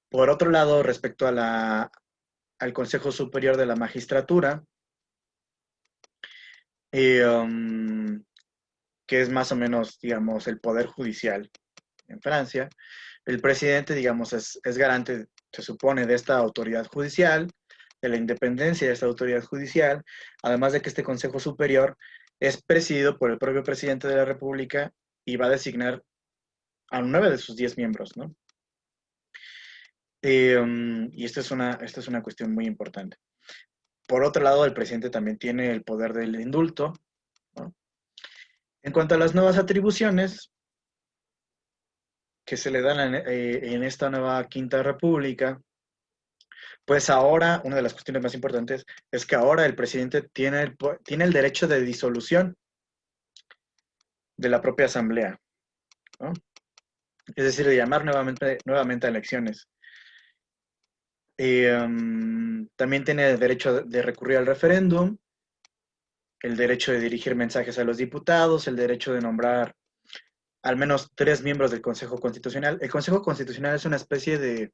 Por otro lado, respecto al Consejo Superior de la Magistratura, que es más o menos, digamos, el poder judicial en Francia, el presidente, digamos, es garante, se supone, de esta autoridad judicial, de la independencia de esta autoridad judicial, además de que este Consejo Superior es presidido por el propio presidente de la República y va a designar a 9 de sus 10 miembros, ¿no? Y esta es una cuestión muy importante. Por otro lado, el presidente también tiene el poder del indulto, ¿no? En cuanto a las nuevas atribuciones que se le dan en esta nueva Quinta República, pues ahora, una de las cuestiones más importantes es que ahora el presidente tiene el derecho de disolución de la propia asamblea, ¿no? Es decir, de llamar nuevamente a elecciones. También tiene el derecho de recurrir al referéndum, el derecho de dirigir mensajes a los diputados, el derecho de nombrar al menos 3 miembros del Consejo Constitucional. El Consejo Constitucional es una especie de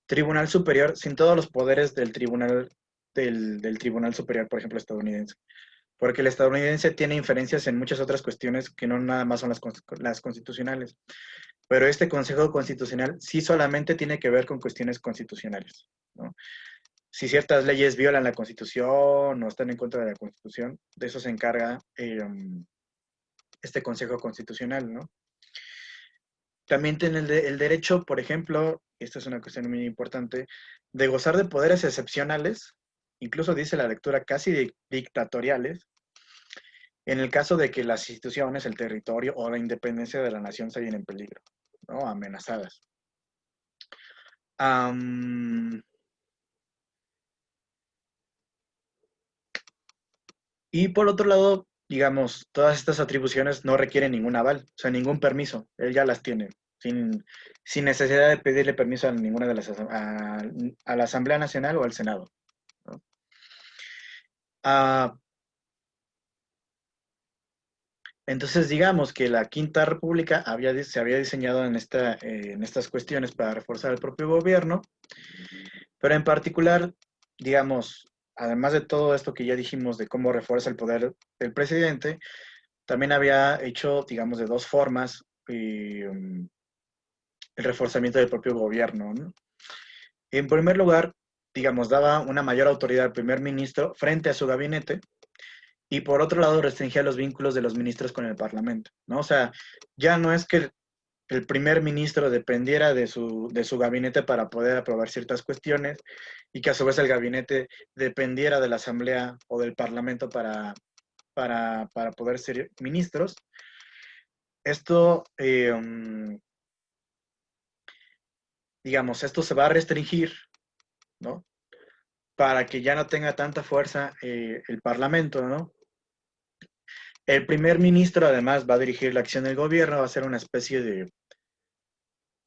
tribunal superior sin todos los poderes del tribunal superior, por ejemplo, estadounidense. Porque el estadounidense tiene inferencias en muchas otras cuestiones que no nada más son las constitucionales. Pero este Consejo Constitucional sí solamente tiene que ver con cuestiones constitucionales, ¿no? Si ciertas leyes violan la Constitución o están en contra de la Constitución, de eso se encarga este Consejo Constitucional, ¿no? También tiene el derecho, por ejemplo, esta es una cuestión muy importante, de gozar de poderes excepcionales, incluso dice la lectura casi dictatoriales, en el caso de que las instituciones, el territorio o la independencia de la nación se hallen en peligro, ¿no? Amenazadas. Y por otro lado, digamos, todas estas atribuciones no requieren ningún aval, o sea, ningún permiso, él ya las tiene, sin necesidad de pedirle permiso a ninguna de a la Asamblea Nacional o al Senado, ¿no? Entonces, digamos que la Quinta República se había diseñado en estas cuestiones para reforzar el propio gobierno, Pero en particular, digamos, además de todo esto que ya dijimos de cómo refuerza el poder del presidente, también había hecho, digamos, de dos formas el reforzamiento del propio gobierno, ¿no? En primer lugar, digamos, daba una mayor autoridad al primer ministro frente a su gabinete, y por otro lado restringía los vínculos de los ministros con el Parlamento, ¿no? O sea, ya no es que el primer ministro dependiera de su gabinete para poder aprobar ciertas cuestiones y que a su vez el gabinete dependiera de la Asamblea o del Parlamento para poder ser ministros. Esto, digamos, esto se va a restringir, ¿no? Para que ya no tenga tanta fuerza el Parlamento, ¿no? El primer ministro además va a dirigir la acción del gobierno, va a ser una especie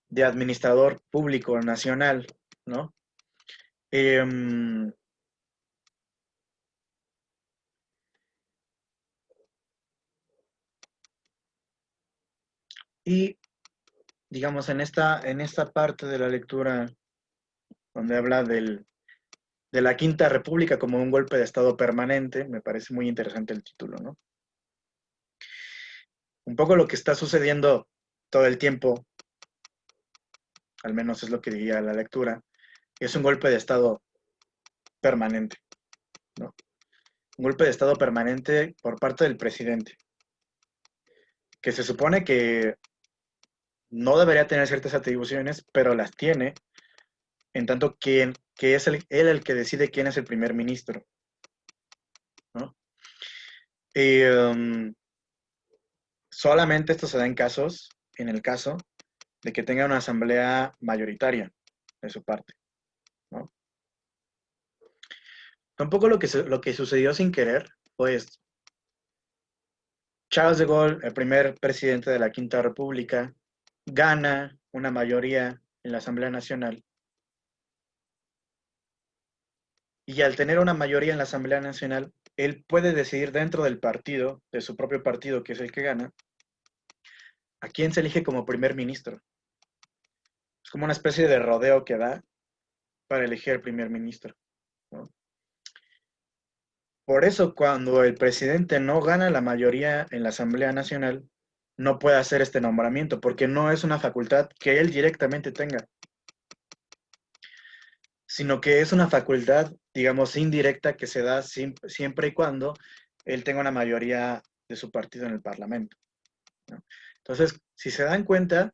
de administrador público nacional, ¿no? Y, digamos, en esta parte de la lectura, donde habla de la Quinta República como un golpe de Estado permanente, me parece muy interesante el título, ¿no? Un poco lo que está sucediendo todo el tiempo, al menos es lo que diría la lectura, es un golpe de Estado permanente, ¿no? Un golpe de Estado permanente por parte del presidente, que se supone que no debería tener ciertas atribuciones, pero las tiene, en tanto que es él el que decide quién es el primer ministro, ¿no? Solamente esto se da en el caso de que tenga una asamblea mayoritaria de su parte, ¿no? Tampoco lo que sucedió sin querer, pues Charles de Gaulle, el primer presidente de la Quinta República, gana una mayoría en la Asamblea Nacional. Y al tener una mayoría en la Asamblea Nacional, él puede decidir dentro del partido, de su propio partido, que es el que gana, a quién se elige como primer ministro. Es como una especie de rodeo que da para elegir al primer ministro, ¿no? Por eso, cuando el presidente no gana la mayoría en la Asamblea Nacional, no puede hacer este nombramiento, porque no es una facultad que él directamente tenga, sino que es una facultad, digamos, indirecta que se da siempre y cuando él tenga una mayoría de su partido en el Parlamento, ¿no? Entonces, si se dan cuenta,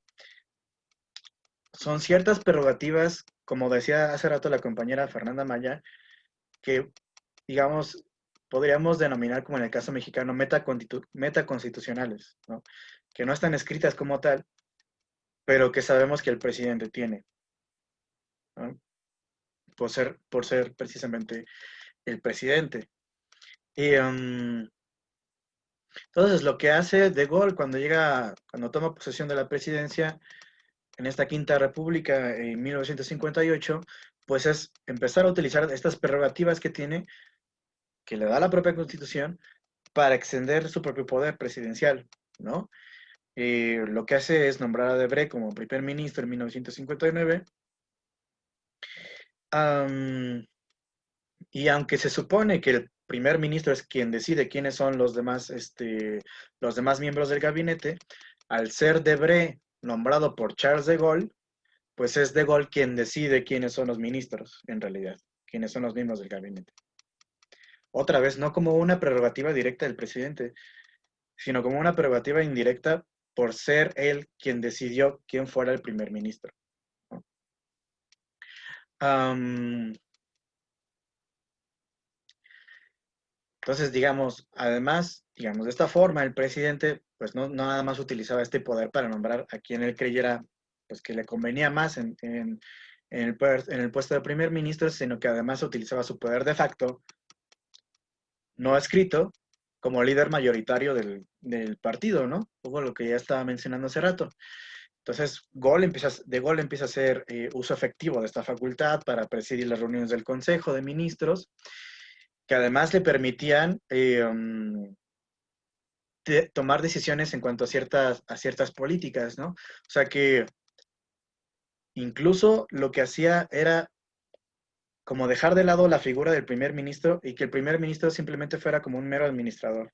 son ciertas prerrogativas, como decía hace rato la compañera Fernanda Maya, que, digamos, podríamos denominar, como en el caso mexicano, metaconstitucionales, ¿no? Que no están escritas como tal, pero que sabemos que el presidente tiene, ¿no? Por ser precisamente el presidente. Y entonces lo que hace De Gaulle cuando toma posesión de la presidencia en esta Quinta República en 1958, pues es empezar a utilizar estas prerrogativas que tiene, que le da la propia Constitución, para extender su propio poder presidencial, ¿no? Lo que hace es nombrar a Debré como primer ministro en 1959. Y aunque se supone que el primer ministro es quien decide quiénes son los demás miembros del gabinete, al ser Debré nombrado por Charles de Gaulle, pues es de Gaulle quien decide quiénes son los ministros, en realidad, quiénes son los miembros del gabinete. Otra vez, no como una prerrogativa directa del presidente, sino como una prerrogativa indirecta por ser él quien decidió quién fuera el primer ministro, ¿no? Entonces, digamos, además, digamos, de esta forma, el presidente, pues no nada más utilizaba este poder para nombrar a quien él creyera, pues que le convenía más en el puesto de primer ministro, sino que además utilizaba su poder de facto, no escrito, como líder mayoritario del partido, ¿no? Como lo que ya estaba mencionando hace rato. Entonces, De Gaulle empieza a hacer uso efectivo de esta facultad para presidir las reuniones del Consejo de Ministros, que además le permitían tomar decisiones en cuanto a ciertas políticas, ¿no? O sea que incluso lo que hacía era como dejar de lado la figura del primer ministro y que el primer ministro simplemente fuera como un mero administrador.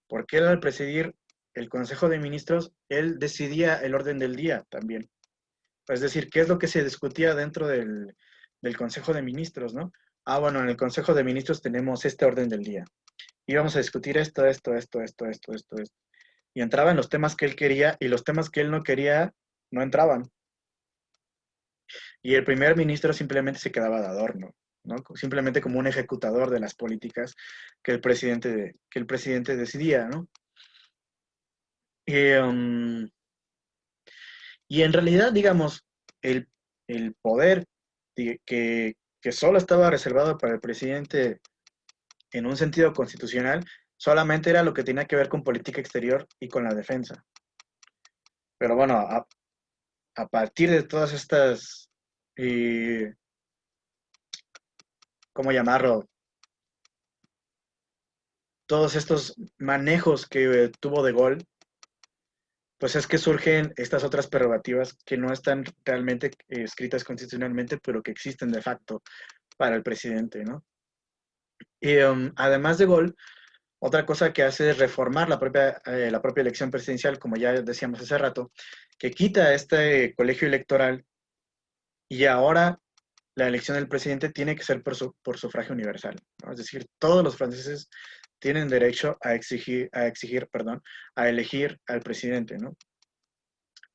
Porque él al presidir el Consejo de Ministros, él decidía el orden del día también. Es decir, qué es lo que se discutía dentro del Consejo de Ministros, ¿no? Ah, bueno, en el Consejo de Ministros tenemos este orden del día. Y vamos a discutir esto. Y entraban los temas que él quería y los temas que él no quería no entraban. Y el primer ministro simplemente se quedaba de adorno, ¿no? Simplemente como un ejecutador de las políticas que el presidente decidía, ¿no? Y en realidad, digamos, el poder que solo estaba reservado para el presidente en un sentido constitucional, solamente era lo que tenía que ver con política exterior y con la defensa. Pero bueno, a partir de todas estas, ¿cómo llamarlo? Todos estos manejos que tuvo De Gaulle, pues es que surgen estas otras prerrogativas que no están realmente escritas constitucionalmente, pero que existen de facto para el presidente, ¿no? Y además de Gaulle, otra cosa que hace es reformar la propia elección presidencial, como ya decíamos hace rato, que quita este colegio electoral y ahora la elección del presidente tiene que ser por sufragio universal, ¿no? Es decir, todos los franceses tienen derecho a elegir al presidente, ¿no?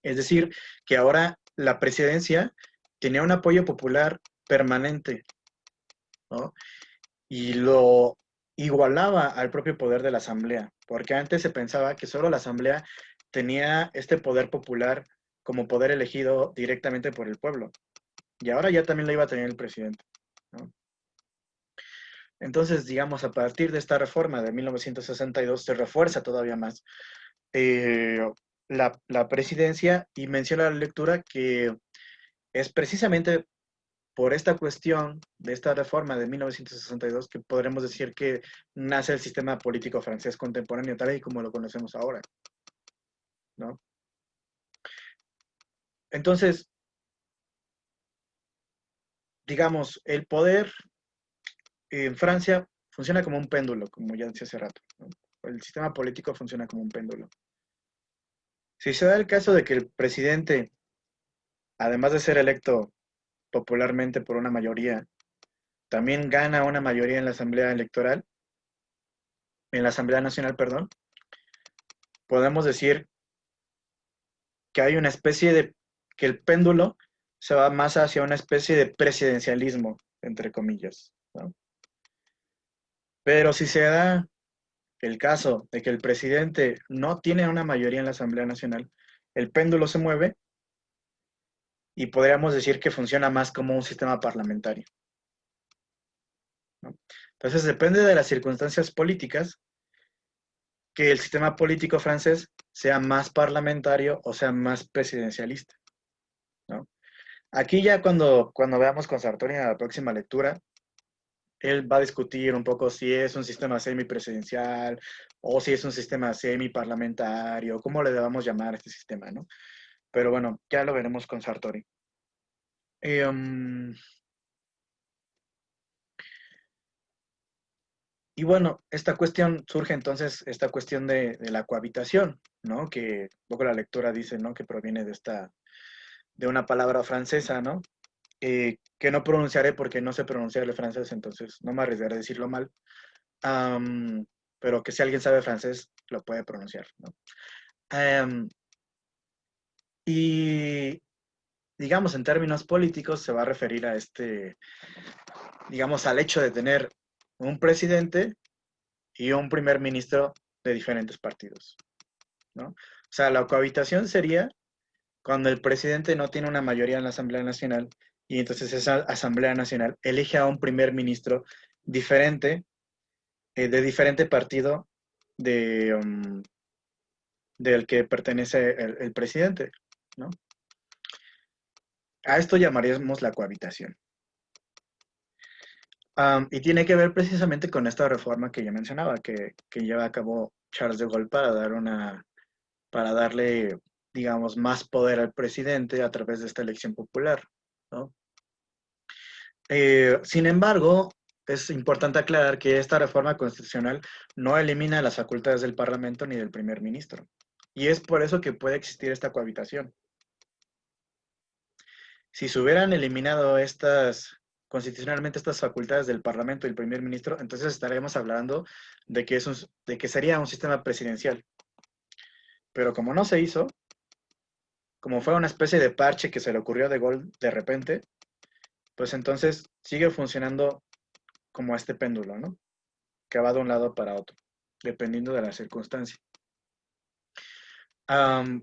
Es decir, que ahora la presidencia tenía un apoyo popular permanente, ¿no? Y lo igualaba al propio poder de la Asamblea, porque antes se pensaba que solo la Asamblea tenía este poder popular como poder elegido directamente por el pueblo, y ahora ya también lo iba a tener el presidente, ¿no? Entonces, digamos, a partir de esta reforma de 1962 se refuerza todavía más la presidencia, y menciona la lectura que es precisamente por esta cuestión de esta reforma de 1962 que podremos decir que nace el sistema político francés contemporáneo tal y como lo conocemos ahora, ¿no? Entonces, digamos, el poder en Francia funciona como un péndulo, como ya decía hace rato, ¿no? El sistema político funciona como un péndulo. Si se da el caso de que el presidente, además de ser electo popularmente por una mayoría, también gana una mayoría en la Asamblea Electoral, en la Asamblea Nacional, perdón, podemos decir que hay una especie de, que el péndulo se va más hacia una especie de presidencialismo, entre comillas, ¿no? Pero si se da el caso de que el presidente no tiene una mayoría en la Asamblea Nacional, el péndulo se mueve y podríamos decir que funciona más como un sistema parlamentario, ¿no? Entonces depende de las circunstancias políticas que el sistema político francés sea más parlamentario o sea más presidencialista, ¿no? Aquí ya cuando veamos con Sartori en la próxima lectura, él va a discutir un poco si es un sistema semipresidencial o si es un sistema semiparlamentario, cómo le debamos llamar a este sistema, ¿no? Pero bueno, ya lo veremos con Sartori. Y bueno, esta cuestión surge entonces, esta cuestión de la cohabitación, ¿no? Que un poco la lectura dice, ¿no? Que proviene de una palabra francesa, ¿no? Que no pronunciaré porque no sé pronunciar el francés, entonces no me arriesgaré a decirlo mal. Pero que si alguien sabe francés, lo puede pronunciar, ¿no? Y digamos, en términos políticos, se va a referir a digamos, al hecho de tener un presidente y un primer ministro de diferentes partidos, ¿no? O sea, la cohabitación sería cuando el presidente no tiene una mayoría en la Asamblea Nacional y entonces esa Asamblea Nacional elige a un primer ministro diferente, de diferente partido del que pertenece el presidente, ¿no? A esto llamaríamos la cohabitación. Y tiene que ver precisamente con esta reforma que ya mencionaba, que lleva a cabo Charles de Gaulle para darle, digamos, más poder al presidente a través de esta elección popular, ¿no? Sin embargo, es importante aclarar que esta reforma constitucional no elimina las facultades del Parlamento ni del primer ministro. Y es por eso que puede existir esta cohabitación. Si se hubieran eliminado constitucionalmente estas facultades del Parlamento y del primer ministro, entonces estaríamos hablando de que sería un sistema presidencial. Pero como no se hizo, como fue una especie de parche que se le ocurrió de repente, pues entonces sigue funcionando como este péndulo, ¿no? Que va de un lado para otro, dependiendo de la circunstancia.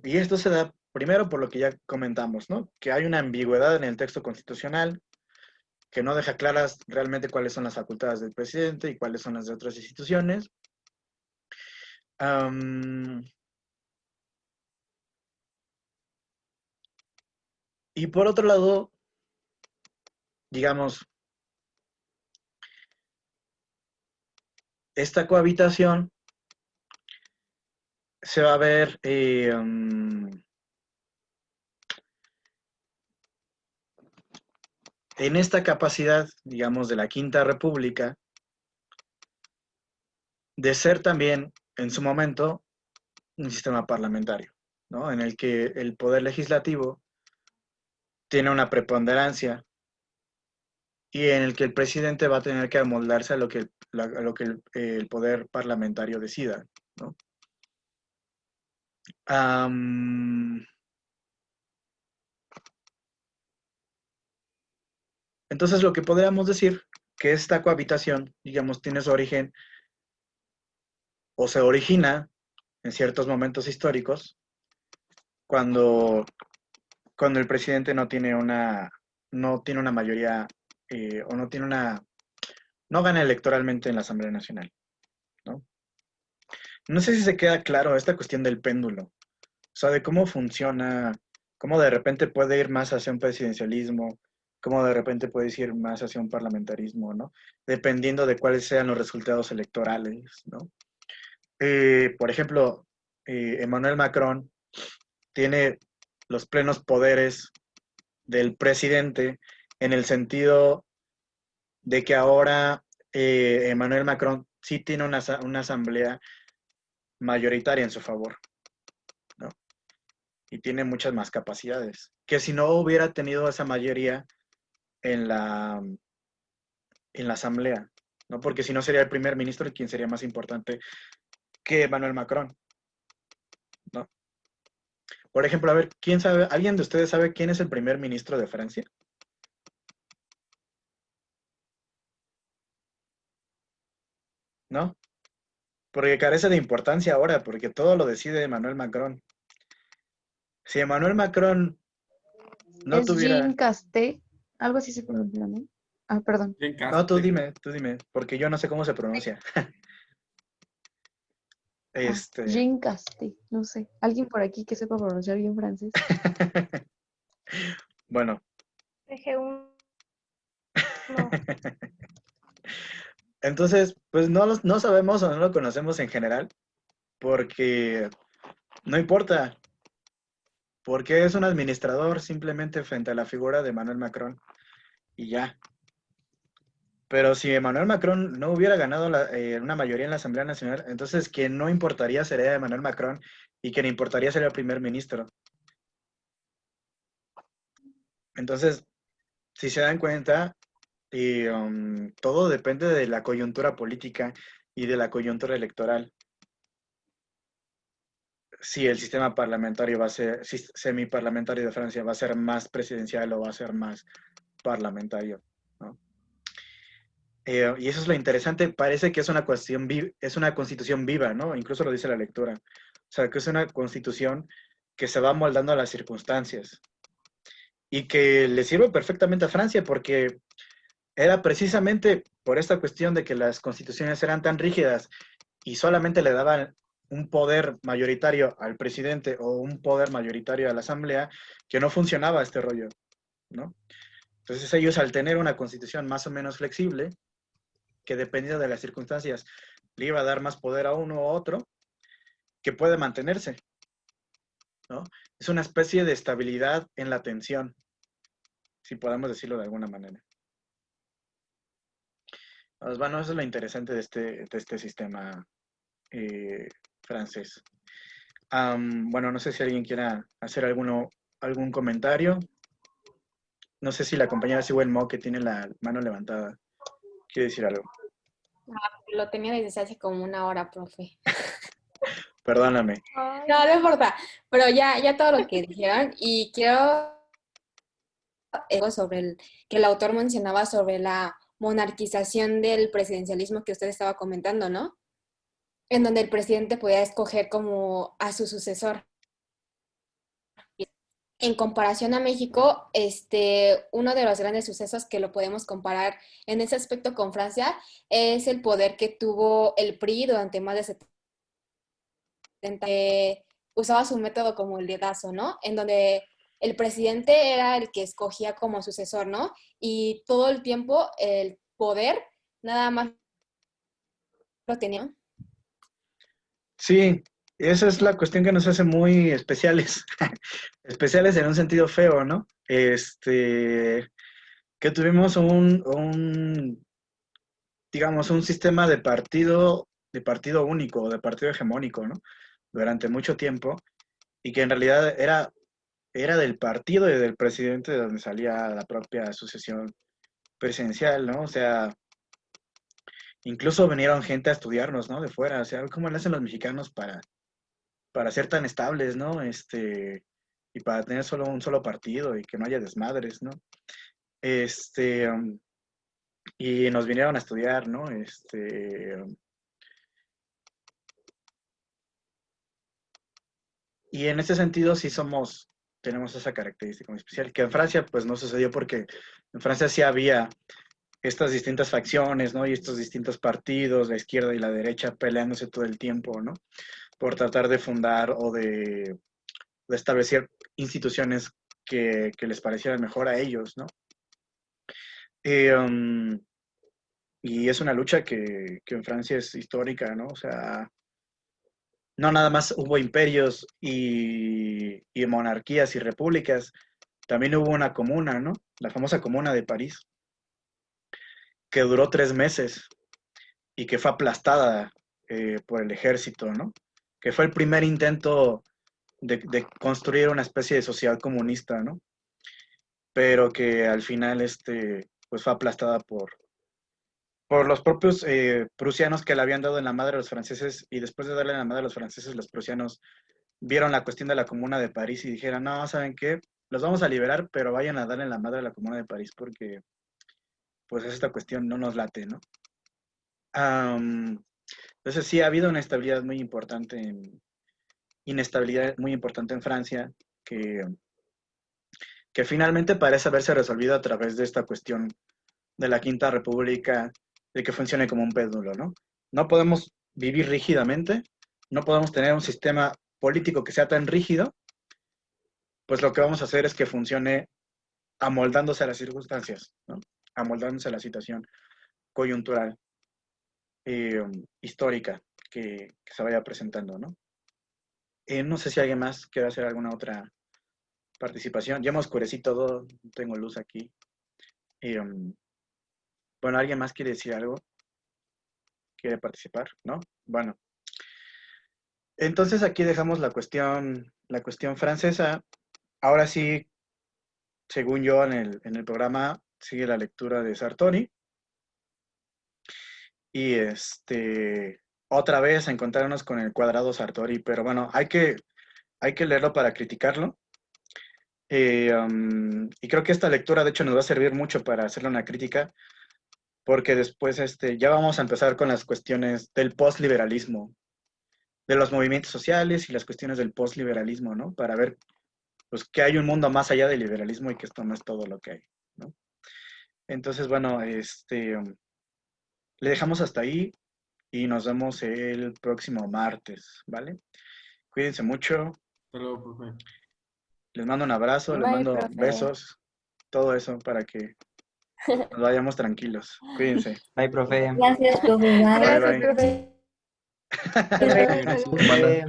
Y esto se da primero por lo que ya comentamos, ¿no? Que hay una ambigüedad en el texto constitucional que no deja claras realmente cuáles son las facultades del presidente y cuáles son las de otras instituciones. Y por otro lado, digamos, esta cohabitación se va a ver en esta capacidad, digamos, de la Quinta República, de ser también, en su momento, un sistema parlamentario, ¿no? En el que el poder legislativo tiene una preponderancia y en el que el presidente va a tener que amoldarse a lo que el poder parlamentario decida, ¿no? Entonces, lo que podríamos decir que esta cohabitación, digamos, tiene su origen o se origina en ciertos momentos históricos cuando el presidente no tiene una mayoría o no gana electoralmente en la Asamblea Nacional, ¿no? No sé si se queda claro esta cuestión del péndulo, o sea, de cómo funciona, cómo de repente puede ir más hacia un presidencialismo, cómo de repente puede ir más hacia un parlamentarismo, ¿no? Dependiendo de cuáles sean los resultados electorales, ¿no? Por ejemplo, Emmanuel Macron tiene los plenos poderes del presidente en el sentido de que ahora Emmanuel Macron sí tiene una asamblea mayoritaria en su favor, ¿no? Y tiene muchas más capacidades, que si no hubiera tenido esa mayoría en la asamblea, ¿no? Porque si no sería el primer ministro quien sería más importante que Emmanuel Macron, ¿no? Por ejemplo, a ver, ¿alguien de ustedes sabe quién es el primer ministro de Francia? ¿No? Porque carece de importancia ahora, porque todo lo decide Emmanuel Macron. Si Emmanuel Macron no Es tuviera... Jean Casté, algo así se pronuncia, ¿no? Ah, perdón. No, tú dime, porque yo no sé cómo se pronuncia. Jean Casté, no sé. ¿Alguien por aquí que sepa pronunciar bien francés? Bueno. No. Entonces, pues no sabemos o no lo conocemos en general, porque no importa, porque es un administrador simplemente frente a la figura de Emmanuel Macron y ya. Pero si Emmanuel Macron no hubiera ganado una mayoría en la Asamblea Nacional, entonces quien no importaría sería Emmanuel Macron y quien importaría sería el primer ministro. Entonces, si se dan cuenta, todo depende de la coyuntura política y de la coyuntura electoral. Si el sistema parlamentario va a ser, semiparlamentario de Francia va a ser más presidencial o va a ser más parlamentario, ¿no? Y eso es lo interesante, parece que es una constitución viva, ¿no? Incluso lo dice la lectura. O sea, que es una constitución que se va moldando a las circunstancias y que le sirve perfectamente a Francia porque era precisamente por esta cuestión de que las constituciones eran tan rígidas y solamente le daban un poder mayoritario al presidente o un poder mayoritario a la asamblea, que no funcionaba este rollo, ¿no? Entonces ellos, al tener una constitución más o menos flexible, que dependiendo de las circunstancias le iba a dar más poder a uno u otro, que puede mantenerse, ¿no? Es una especie de estabilidad en la tensión, si podemos decirlo de alguna manera. Pues bueno, eso es lo interesante de este sistema francés. Bueno, no sé si alguien quiera hacer algún comentario. No sé si la compañera Sewell Mo, que tiene la mano levantada, quiere decir algo. Lo tenía desde hace como 1 hora, profe. Perdóname. No, no importa. Pero ya todo lo que dijeron. Y quiero sobre que el autor mencionaba sobre la monarquización del presidencialismo que usted estaba comentando, ¿no? En donde el presidente podía escoger como a su sucesor. En comparación a México, uno de los grandes sucesos que lo podemos comparar en ese aspecto con Francia es el poder que tuvo el PRI durante más de 70 años. Usaba su método como el dedazo, ¿no? En donde el presidente era el que escogía como sucesor, ¿no? Y todo el tiempo el poder nada más lo tenía. Sí, esa es la cuestión que nos hace muy especiales, especiales en un sentido feo, ¿no? Que tuvimos digamos, un sistema de partido único, de partido hegemónico, ¿no? Durante mucho tiempo, y que en realidad era del partido y del presidente de donde salía la propia sucesión presidencial, ¿no? O sea, incluso vinieron gente a estudiarnos, ¿no? De fuera, o sea, ¿cómo le hacen los mexicanos para ser tan estables, ¿no? Y para tener solo un solo partido y que no haya desmadres, ¿no? Y nos vinieron a estudiar, ¿no? Y en ese sentido sí tenemos esa característica muy especial, que en Francia pues no sucedió porque en Francia sí había estas distintas facciones, ¿no? Y estos distintos partidos, la izquierda y la derecha, peleándose todo el tiempo, ¿no? Por tratar de fundar o de establecer instituciones que les parecieran mejor a ellos, ¿no? Y es una lucha que en Francia es histórica, ¿no? O sea, no nada más hubo imperios y monarquías y repúblicas, también hubo una comuna, ¿no? La famosa Comuna de París, que duró 3 meses y que fue aplastada por el ejército, ¿no? Que fue el primer intento de construir una especie de sociedad comunista, ¿no? Pero que al final pues fue aplastada por los propios prusianos que le habían dado en la madre a los franceses, y después de darle en la madre a los franceses, los prusianos vieron la cuestión de la Comuna de París y dijeron, no, ¿saben qué? Los vamos a liberar, pero vayan a darle en la madre a la Comuna de París porque pues esta cuestión no nos late, ¿no? Entonces sí ha habido una inestabilidad muy importante en Francia, que finalmente parece haberse resolvido a través de esta cuestión de la Quinta República, de que funcione como un péndulo, ¿no? No podemos vivir rígidamente, no podemos tener un sistema político que sea tan rígido, pues lo que vamos a hacer es que funcione amoldándose a las circunstancias, ¿no? Amoldándose a la situación coyuntural, histórica que se vaya presentando, ¿no? No sé si alguien más quiere hacer alguna otra participación. Ya me oscurecí todo, no tengo luz aquí. Bueno, ¿alguien más quiere decir algo? ¿Quiere participar? ¿No? Bueno. Entonces aquí dejamos la cuestión francesa. Ahora sí, según yo en el programa, sigue la lectura de Sartori. Y otra vez encontrarnos con el cuadrado Sartori, pero bueno, hay que leerlo para criticarlo. Y creo que esta lectura, de hecho, nos va a servir mucho para hacerle una crítica, porque después ya vamos a empezar con las cuestiones del postliberalismo, de los movimientos sociales y las cuestiones del postliberalismo, ¿no? Para ver pues, que hay un mundo más allá del liberalismo y que esto no es todo lo que hay, ¿no? Entonces, bueno, le dejamos hasta ahí y nos vemos el próximo martes, ¿vale? Cuídense mucho. Hasta luego, profe. Les mando un abrazo, les Bye, mando profe. besos, todo eso para que nos vayamos tranquilos. Cuídense. Bye, profe. Gracias, profe. Bye. Gracias, bye. profe.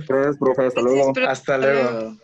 Gracias, profe. Hasta luego. Hasta luego.